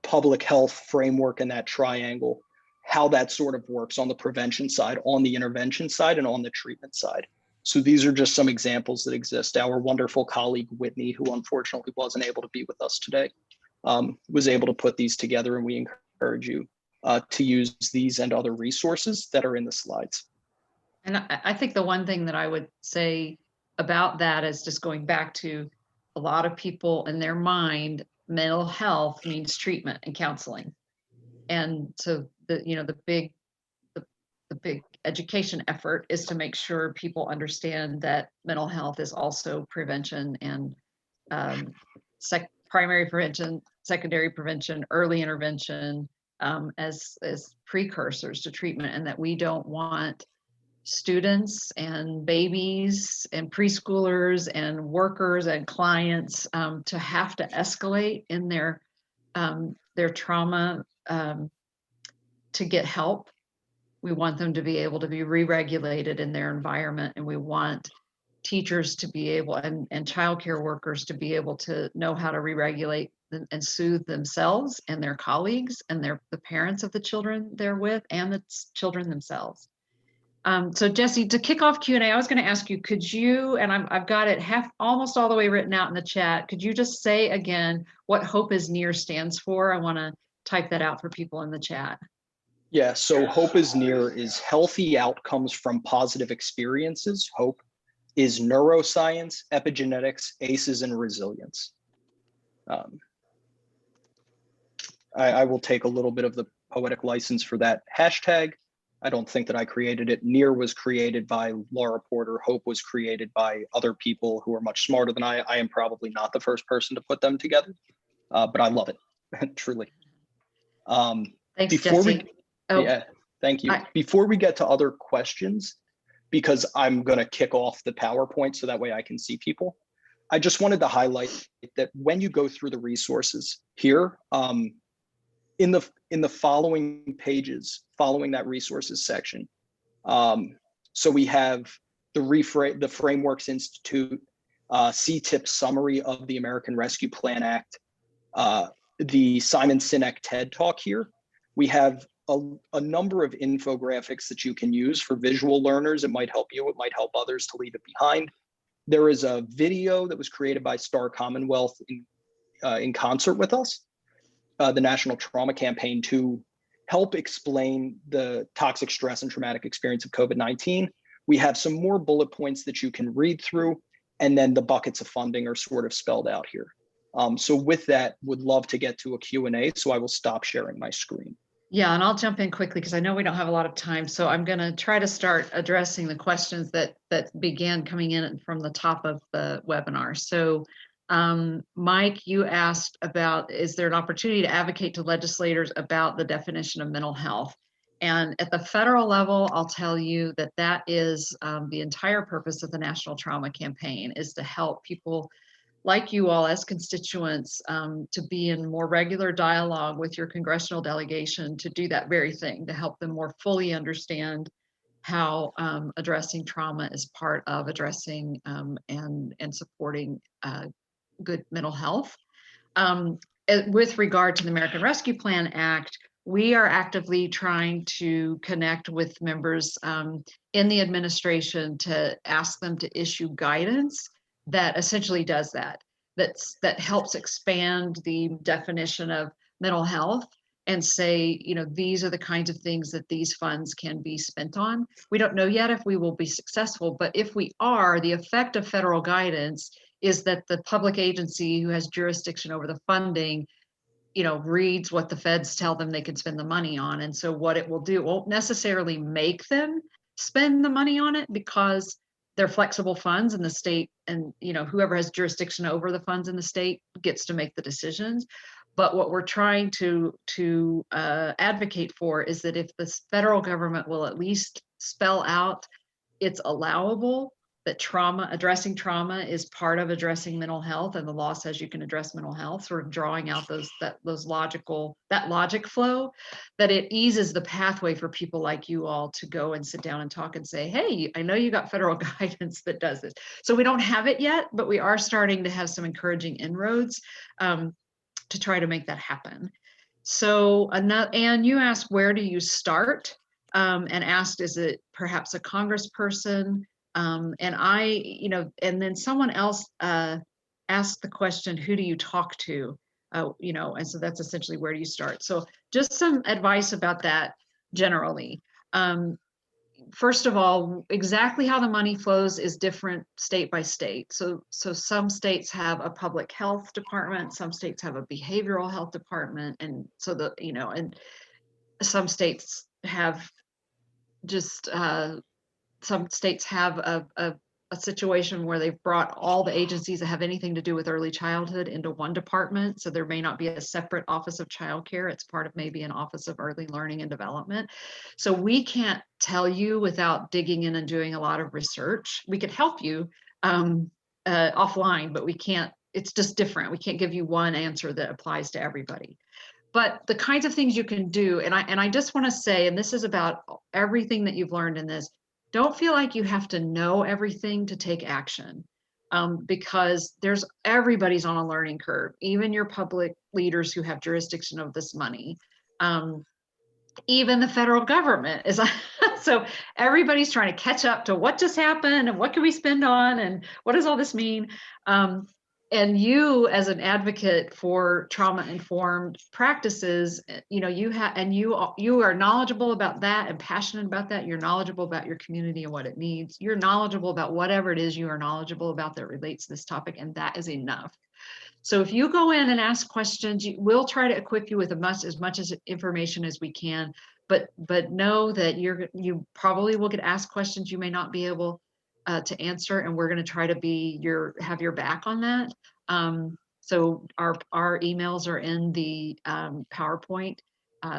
[SPEAKER 2] public health framework and that triangle, how that sort of works on the prevention side, on the intervention side, and on the treatment side. So these are just some examples that exist. Our wonderful colleague, Whitney, who unfortunately wasn't able to be with us today, was able to put these together, and we encourage you to use these and other resources that are in the slides.
[SPEAKER 1] And I think the one thing that I would say about that is just going back to a lot of people in their mind, mental health means treatment and counseling. And so the big education effort is to make sure people understand that mental health is also prevention and primary prevention, secondary prevention, early intervention, as precursors to treatment, and that we don't want students and babies and preschoolers and workers and clients to have to escalate in their trauma to get help. We want them to be able to be re-regulated in their environment, and we want teachers to be able and childcare workers to be able to know how to re-regulate and soothe themselves and their colleagues and the parents of the children they're with and the children themselves. So Jesse, to kick off Q&A, I was going to ask you, could you, and I've got it almost all the way written out in the chat, could you just say again what Hope is Near stands for? I want to type that out for people in the chat.
[SPEAKER 2] Yeah, so Hope is Near is healthy outcomes from positive experiences. Hope is neuroscience, epigenetics, ACEs, and resilience. I will take a little bit of the poetic license for that hashtag. I don't think that I created it. Near was created by Laura Porter. Hope was created by other people who are much smarter than I. I am probably not the first person to put them together, but I love it, truly.
[SPEAKER 1] Thanks, Jesse.
[SPEAKER 2] Yeah, thank you. Before we get to other questions, because I'm going to kick off the PowerPoint so that way I can see people, I just wanted to highlight that when you go through the resources here, in the following pages, following that resources section, so we have the Frameworks Institute, CTIP summary of the American Rescue Plan Act, the Simon Sinek TED Talk here. We have a number of infographics that you can use for visual learners. It might help you, it might help others to leave it behind. There is a video that was created by Star Commonwealth in concert with us, the National Trauma Campaign, to help explain the toxic stress and traumatic experience of COVID-19. We have some more bullet points that you can read through, and then the buckets of funding are sort of spelled out here. So with that, would love to get to a Q&A, so I will stop sharing my screen.
[SPEAKER 1] Yeah, and I'll jump in quickly because I know we don't have a lot of time. So I'm going to try to start addressing the questions that began coming in from the top of the webinar. So Mike, you asked about, is there an opportunity to advocate to legislators about the definition of mental health? And at the federal level, I'll tell you that that is the entire purpose of the National Trauma Campaign, is to help people like you all as constituents to be in more regular dialogue with your congressional delegation to do that very thing, to help them more fully understand how addressing trauma is part of addressing and supporting good mental health. With regard to the American Rescue Plan Act, we are actively trying to connect with members in the administration to ask them to issue guidance that essentially does that helps expand the definition of mental health and say, you know, these are the kinds of things that these funds can be spent on. We don't know yet if we will be successful, but if we are, the effect of federal guidance is that the public agency who has jurisdiction over the funding, you know, reads what the feds tell them they can spend the money on. And so what it will do, it won't necessarily make them spend the money on it, because they're flexible funds, and the state and whoever has jurisdiction over the funds in the state gets to make the decisions. But what we're trying to advocate for is that if the federal government will at least spell out it's allowable, that addressing trauma is part of addressing mental health, and the law says you can address mental health, sort of drawing out that logic flow, that it eases the pathway for people like you all to go and sit down and talk and say, hey, I know you got federal guidance that does this. So we don't have it yet, but we are starting to have some encouraging inroads to try to make that happen. So, and you asked, where do you start? And asked, is it perhaps a congressperson? And and then someone else asked the question, who do you talk to? And so that's essentially where do you start? So just some advice about that generally. First of all, exactly how the money flows is different state by state. So some states have a public health department, some states have a behavioral health department, and so and some states have just some states have a situation where they've brought all the agencies that have anything to do with early childhood into one department. So there may not be a separate Office of Child Care. It's part of maybe an Office of Early Learning and Development. So we can't tell you without digging in and doing a lot of research. We could help you offline, but we can't, it's just different. We can't give you one answer that applies to everybody. But the kinds of things you can do, and I just want to say, and this is about everything that you've learned in this, don't feel like you have to know everything to take action, because everybody's on a learning curve, even your public leaders who have jurisdiction of this money. Even the federal government is, so everybody's trying to catch up to what just happened and what can we spend on and what does all this mean? And you, as an advocate for trauma-informed practices, you are knowledgeable about that and passionate about that. You're knowledgeable about your community and what it needs. You're knowledgeable about whatever it is you are knowledgeable about that relates to this topic, and that is enough. So if you go in and ask questions, we'll try to equip you with as much information as we can. But know that you probably will get asked questions you may not be able to answer, and we're going to try to have your back on that. So our emails are in the PowerPoint.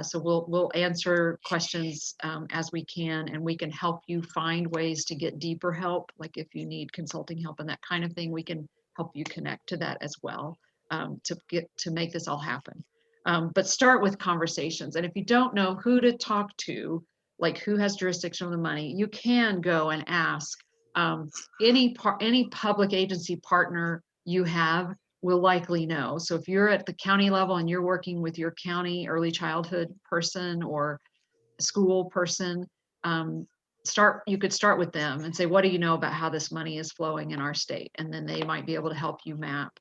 [SPEAKER 1] So we'll answer questions as we can, and we can help you find ways to get deeper help. Like if you need consulting help and that kind of thing, we can help you connect to that as well, to make this all happen. But start with conversations. And if you don't know who to talk to, like who has jurisdiction on the money, you can go and ask. Any public agency partner you have will likely know. So if you're at the county level and you're working with your county early childhood person or school person, you could start with them and say, what do you know about how this money is flowing in our state? And then they might be able to help you map.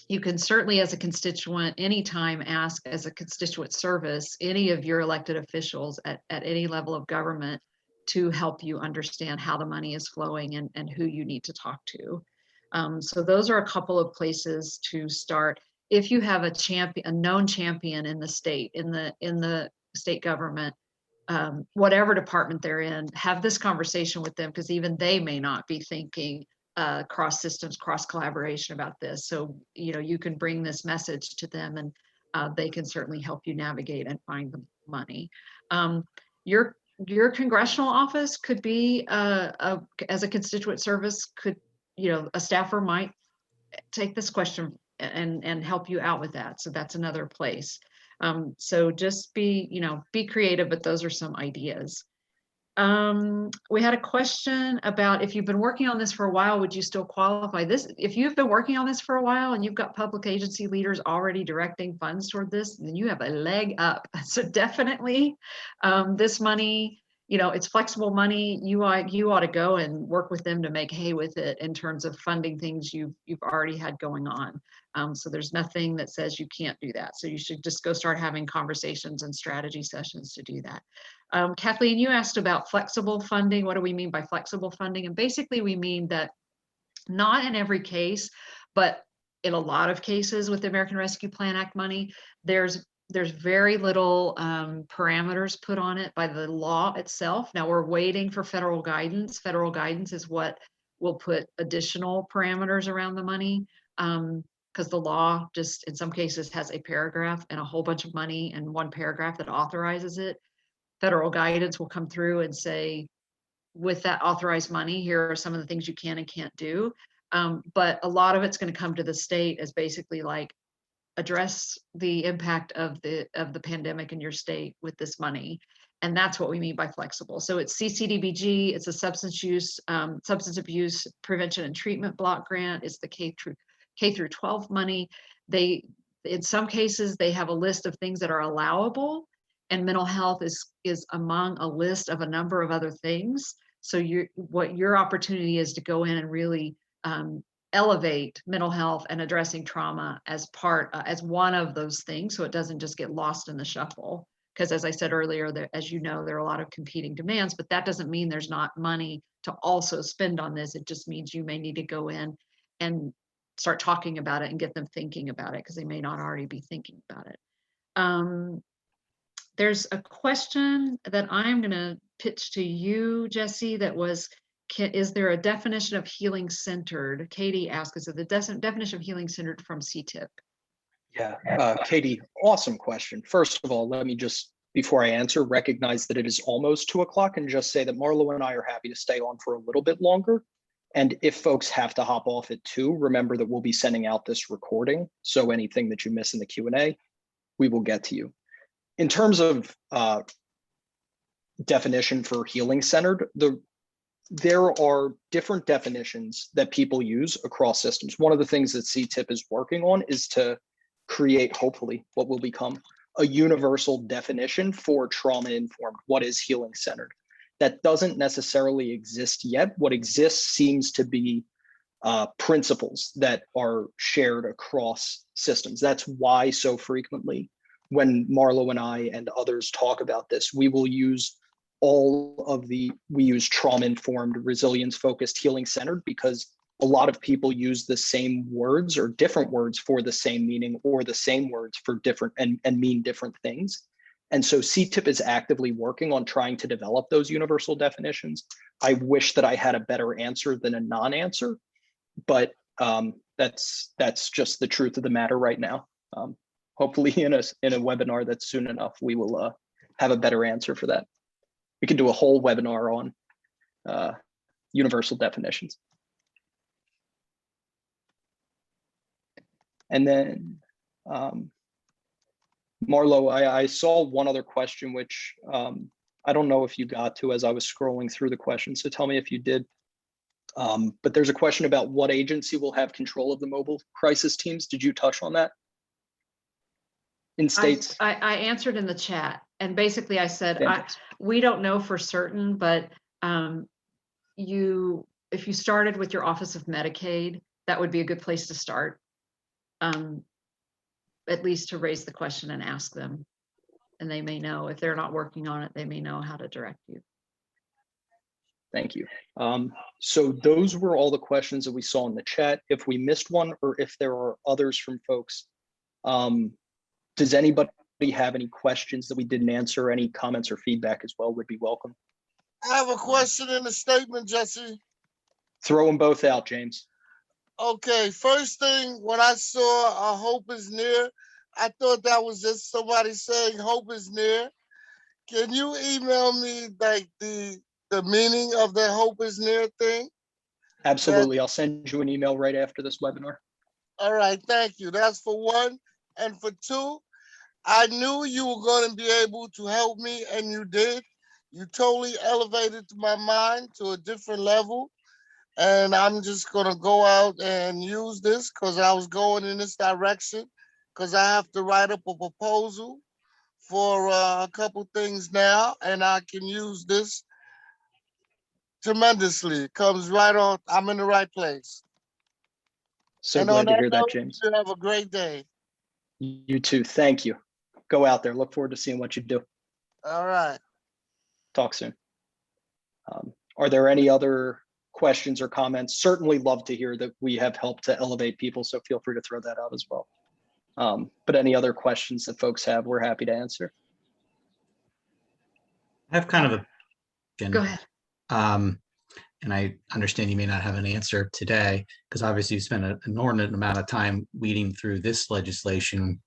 [SPEAKER 1] You can certainly, as a constituent, anytime ask as a constituent service, any of your elected officials at any level of government to help you understand how the money is flowing and who you need to talk to. So those are a couple of places to start. If you have a known champion in the state, in the state government, whatever department they're in, have this conversation with them, because even they may not be thinking cross systems, cross collaboration about this. So, you can bring this message to them, and they can certainly help you navigate and find the money. Your congressional office could be, as a constituent service, a staffer might take this question and help you out with that. So that's another place. So just be creative, but those are some ideas. We had a question about, if you've been working on this for a while, would you still qualify? If you've been working on this for a while and you've got public agency leaders already directing funds toward this, then you have a leg up. So definitely, this money, it's flexible money. You ought to go and work with them to make hay with it in terms of funding things you've already had going on. So there's nothing that says you can't do that. So you should just go start having conversations and strategy sessions to do that. Kathleen, you asked about flexible funding. What do we mean by flexible funding? And basically we mean that not in every case, but in a lot of cases with the American Rescue Plan Act money, there's there's very little parameters put on it by the law itself. Now we're waiting for federal guidance. Federal guidance is what will put additional parameters around the money. Because the law just in some cases has a paragraph and a whole bunch of money and one paragraph that authorizes it. Federal guidance will come through and say, with that authorized money, here are some of the things you can and can't do. But a lot of it's going to come to the state as basically like address the impact of the pandemic in your state with this money. And that's what we mean by flexible. So it's CCDBG, it's a substance abuse prevention and treatment block grant, it's the K through 12 money. In some cases, they have a list of things that are allowable, and mental health is among a list of a number of other things. So what your opportunity is to go in and really elevate mental health and addressing trauma as one of those things, so it doesn't just get lost in the shuffle. Because as I said earlier, as you know, there are a lot of competing demands, but that doesn't mean there's not money to also spend on this. It just means you may need to go in and start talking about it and get them thinking about it, because they may not already be thinking about it. There's a question that I'm going to pitch to you, Jesse, that was, is there a definition of healing centered? Katie asked, is there the definition of healing centered from CTIP?
[SPEAKER 2] Yeah, Katie, awesome question. First of all, let me just, before I answer, recognize that it is almost 2 o'clock and just say that Marlo and I are happy to stay on for a little bit longer. And if folks have to hop off at 2, remember that we'll be sending out this recording. So anything that you miss in the Q&A, we will get to you. In terms of definition for healing centered, there are different definitions that people use across systems. One of the things that CTIP is working on is to create, hopefully, what will become a universal definition for trauma-informed, what is healing centered. That doesn't necessarily exist yet. What exists seems to be principles that are shared across systems. That's why so frequently when Marlo and I and others talk about this, we will use we use trauma-informed, resilience-focused, healing-centered, because a lot of people use the same words or different words for the same meaning, or the same words for different and mean different things. And so CTIP is actively working on trying to develop those universal definitions. I wish that I had a better answer than a non-answer, but that's just the truth of the matter right now. Hopefully in a webinar that's soon enough, we will have a better answer for that. We can do a whole webinar on universal definitions. And then, Marlo, I saw one other question, which I don't know if you got to as I was scrolling through the questions, so tell me if you did. But there's a question about what agency will have control of the mobile crisis teams. Did you touch on that? In states?
[SPEAKER 1] I answered in the chat, and basically I said, we don't know for certain, but if you started with your Office of Medicaid, that would be a good place to start. At least to raise the question and ask them, and they may know. If they're not working on it, they may know how to direct you.
[SPEAKER 2] Thank you. So those were all the questions that we saw in the chat. If we missed one, or if there are others from folks, does anybody have any questions that we didn't answer? Any comments or feedback as well would be welcome.
[SPEAKER 4] I have a question and a statement, Jesse.
[SPEAKER 2] Throw them both out, James.
[SPEAKER 4] Okay, first thing, when I saw hope is near, I thought that was just somebody saying hope is near. Can you email me like the meaning of that hope is near thing?
[SPEAKER 2] Absolutely, I'll send you an email right after this webinar.
[SPEAKER 4] All right, thank you. That's for one. And for two, I knew you were going to be able to help me, and you did. You totally elevated my mind to a different level. And I'm just going to go out and use this because I was going in this direction, because I have to write up a proposal for a couple things now, and I can use this tremendously. It comes right on. I'm in the right place.
[SPEAKER 2] So
[SPEAKER 4] and
[SPEAKER 2] glad to hear that, James.
[SPEAKER 4] You have a great day.
[SPEAKER 2] You too. Thank you. Go out there. Look forward to seeing what you do.
[SPEAKER 4] All right.
[SPEAKER 2] Talk soon. Are there any other questions or comments? Certainly love to hear that we have helped to elevate people, so feel free to throw that out as well. But any other questions that folks have, we're happy to answer.
[SPEAKER 5] I have kind of a
[SPEAKER 1] Go
[SPEAKER 5] question.
[SPEAKER 1] ahead.
[SPEAKER 5] And I understand you may not have an answer today, because obviously you spent an inordinate amount of time weeding through this legislation.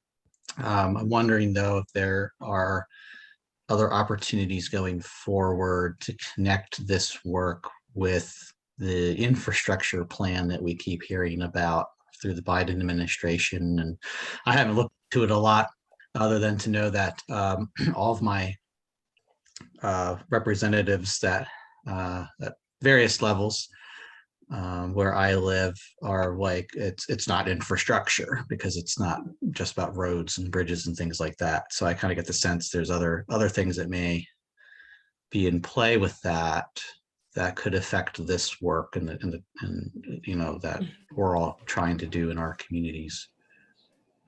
[SPEAKER 5] I'm wondering though, if there are other opportunities going forward to connect this work with the infrastructure plan that we keep hearing about through the Biden administration. And I haven't looked to it a lot other than to know that all of my representatives that at various levels where I live are like, it's not infrastructure, because it's not just about roads and bridges and things like that. So I kind of get the sense there's other things that may be in play with that could affect this work and you know, that we're all trying to do in our communities.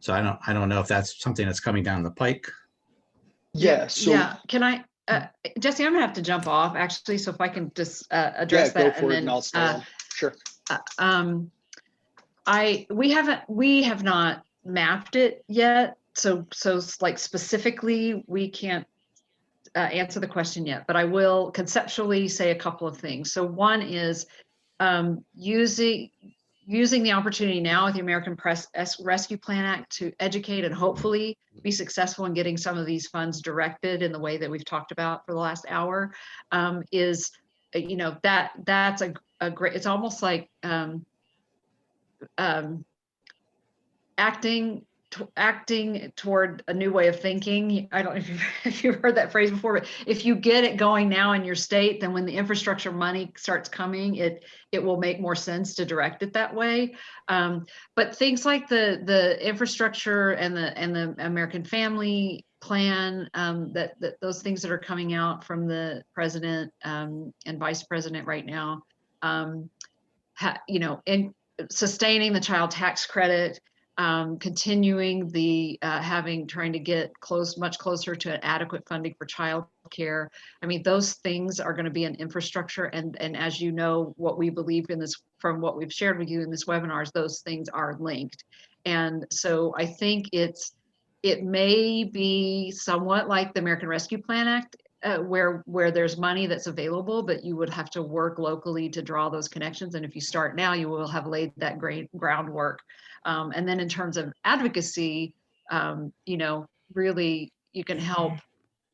[SPEAKER 5] So I don't know if that's something that's coming down the pike.
[SPEAKER 2] Yeah. So
[SPEAKER 1] Yeah. Can I, Jesse, I'm gonna have to jump off actually. So if I can just address
[SPEAKER 2] yeah, go
[SPEAKER 1] that,
[SPEAKER 2] for
[SPEAKER 1] and
[SPEAKER 2] it,
[SPEAKER 1] then
[SPEAKER 2] and I'll stay on. Sure.
[SPEAKER 1] We have not mapped it yet. So like specifically, we can't answer the question yet, but I will conceptually say a couple of things. So one is using the opportunity now with the American Rescue Plan Act to educate and hopefully be successful in getting some of these funds directed in the way that we've talked about for the last hour, is, you know, that's a great, it's almost like acting toward a new way of thinking. I don't know if you've heard that phrase before, but if you get it going now in your state, then when the infrastructure money starts coming, it will make more sense to direct it that way. But things like the infrastructure and the American Family Plan, that those things that are coming out from the president and vice president right now, you know, in sustaining the child tax credit, continuing the trying to get much closer to adequate funding for child care. I mean, those things are going to be an infrastructure, and as you know, what we believe in this, from what we've shared with you in this webinars, those things are linked. And so I think it may be somewhat like the American Rescue Plan Act, where there's money that's available, but you would have to work locally to draw those connections. And if you start now, you will have laid that great groundwork. And then in terms of advocacy, you know, really you can help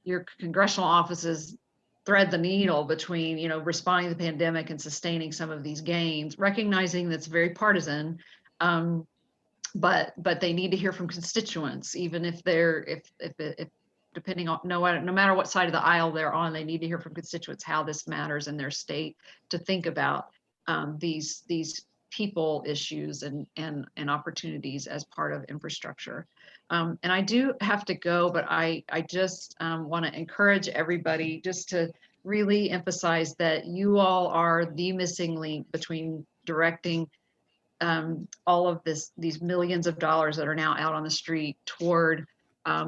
[SPEAKER 1] your congressional offices thread the needle between, you know, responding to the pandemic and sustaining some of these gains, recognizing that's very partisan. But they need to hear from constituents, even if they're, if depending on, no matter what side of the aisle they're on, they need to hear from constituents how this matters in their state, to think about these people issues and opportunities as part of infrastructure. And I do have to go, but I just want to encourage everybody just to really emphasize that you all are the missing link between directing all of these millions of dollars that are now out on the street toward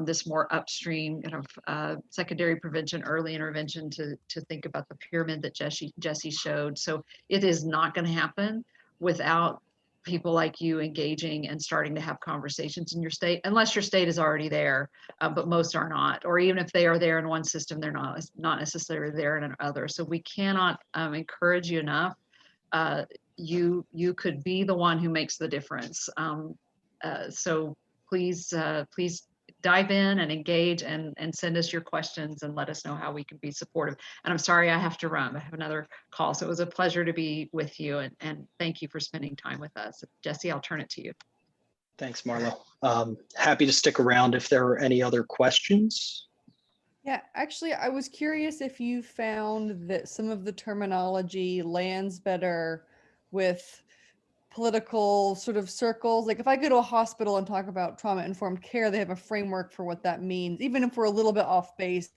[SPEAKER 1] this more upstream kind of secondary prevention, early intervention, to think about the pyramid that Jesse showed. So it is not going to happen without people like you engaging and starting to have conversations in your state, unless your state is already there, but most are not. Or even if they are there in one system, they're not necessarily there in another. So we cannot encourage you enough. You could be the one who makes the difference. So please dive in and engage and send us your questions and let us know how we can be supportive. And I'm sorry I have to run. I have another call. So it was a pleasure to be with you, and thank you for spending time with us. Jesse, I'll turn it to you.
[SPEAKER 2] Thanks, Marlo. Happy to stick around if there are any other questions.
[SPEAKER 6] Yeah, actually, I was curious if you found that some of the terminology lands better with political sort of circles. Like if I go to a hospital and talk about trauma-informed care, they have a framework for what that means. Even if we're a little bit off base,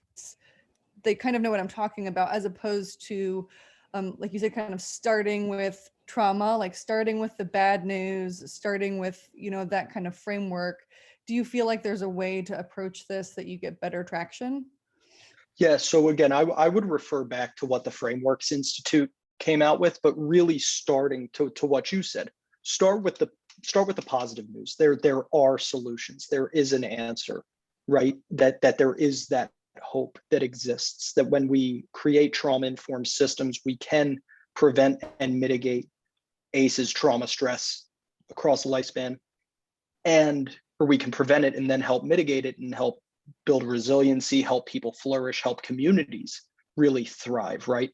[SPEAKER 6] they kind of know what I'm talking about, as opposed to, like you said, kind of starting with trauma, like starting with the bad news, starting with, you know, that kind of framework. Do you feel like there's a way to approach this that you get better traction?
[SPEAKER 2] Yeah, so again, I would refer back to what the Frameworks Institute came out with, but really starting to what you said. Start with start with the positive news. There are solutions. There is an answer, right? That there is that hope that exists, that when we create trauma-informed systems, we can prevent and mitigate ACEs, trauma, stress across the lifespan, or we can prevent it and then help mitigate it and help build resiliency, help people flourish, help communities really thrive, right?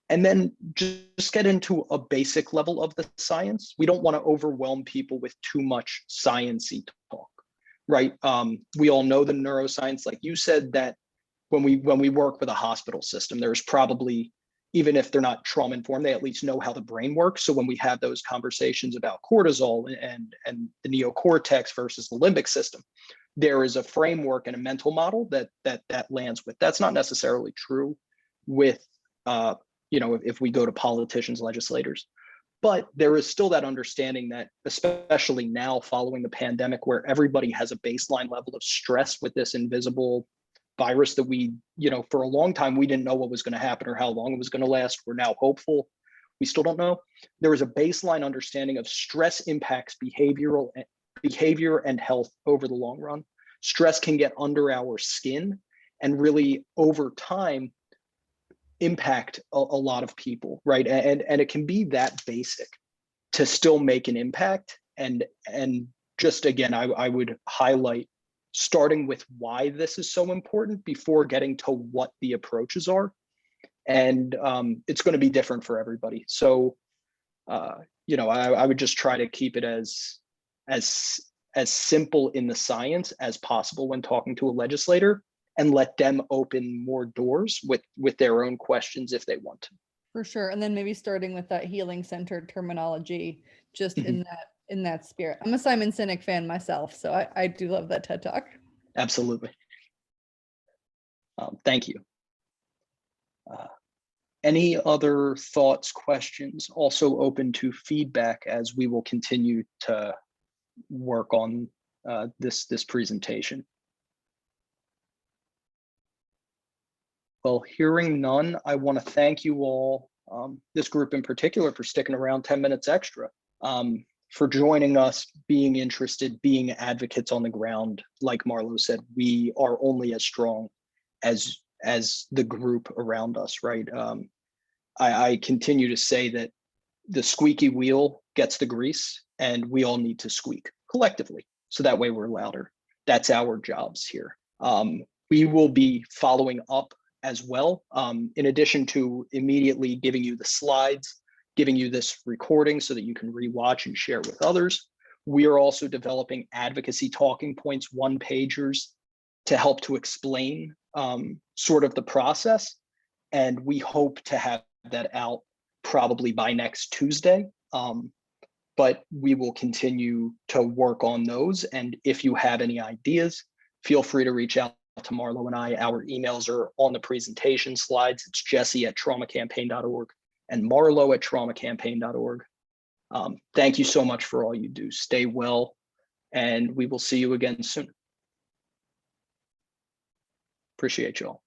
[SPEAKER 2] And then just get into a basic level of the science. We don't want to overwhelm people with too much sciencey talk, right? We all know the neuroscience, like you said, that when we work with a hospital system, there's probably, even if they're not trauma informed, they at least know how the brain works. So when we have those conversations about cortisol and the neocortex versus the limbic system, there is a framework and a mental model that lands with. That's not necessarily true with if we go to politicians, legislators, but there is still that understanding that, especially now following the pandemic, where everybody has a baseline level of stress with this invisible virus that we, for a long time, we didn't know what was going to happen or how long it was going to last. We're now hopeful. We still don't know. There is a baseline understanding of stress impacts behavior and health over the long run. Stress can get under our skin and really over time impact a lot of people, right? And it can be that basic to still make an impact. And just again, I would highlight starting with why this is so important before getting to what the approaches are. And it's going to be different for everybody. So, I would just try to keep it as simple in the science as possible when talking to a legislator, and let them open more doors with their own questions if they want to.
[SPEAKER 6] For sure. And then maybe starting with that healing centered terminology, just in that spirit. I'm a Simon Sinek fan myself, so I do love that TED Talk.
[SPEAKER 2] Absolutely. Thank you. Any other thoughts, questions? Also open to feedback as we will continue to work on this presentation. Well, hearing none, I want to thank you all, this group in particular, for sticking around 10 minutes extra, for joining us, being interested, being advocates on the ground. Like Marlo said, we are only as strong as the group around us, right? I continue to say that the squeaky wheel gets the grease, and we all need to squeak collectively, so that way we're louder. That's our jobs here. We will be following up as well, in addition to immediately giving you the slides, giving you this recording so that you can rewatch and share with others. We are also developing advocacy talking points, one-pagers, to help to explain sort of the process. And we hope to have that out probably by next Tuesday. But we will continue to work on those. And if you have any ideas, feel free to reach out to Marlo and I. Our emails are on the presentation slides. It's jesse@traumacampaign.org and marlo@traumacampaign.org. Thank you so much for all you do. Stay well, and we will see you again soon. Appreciate you all.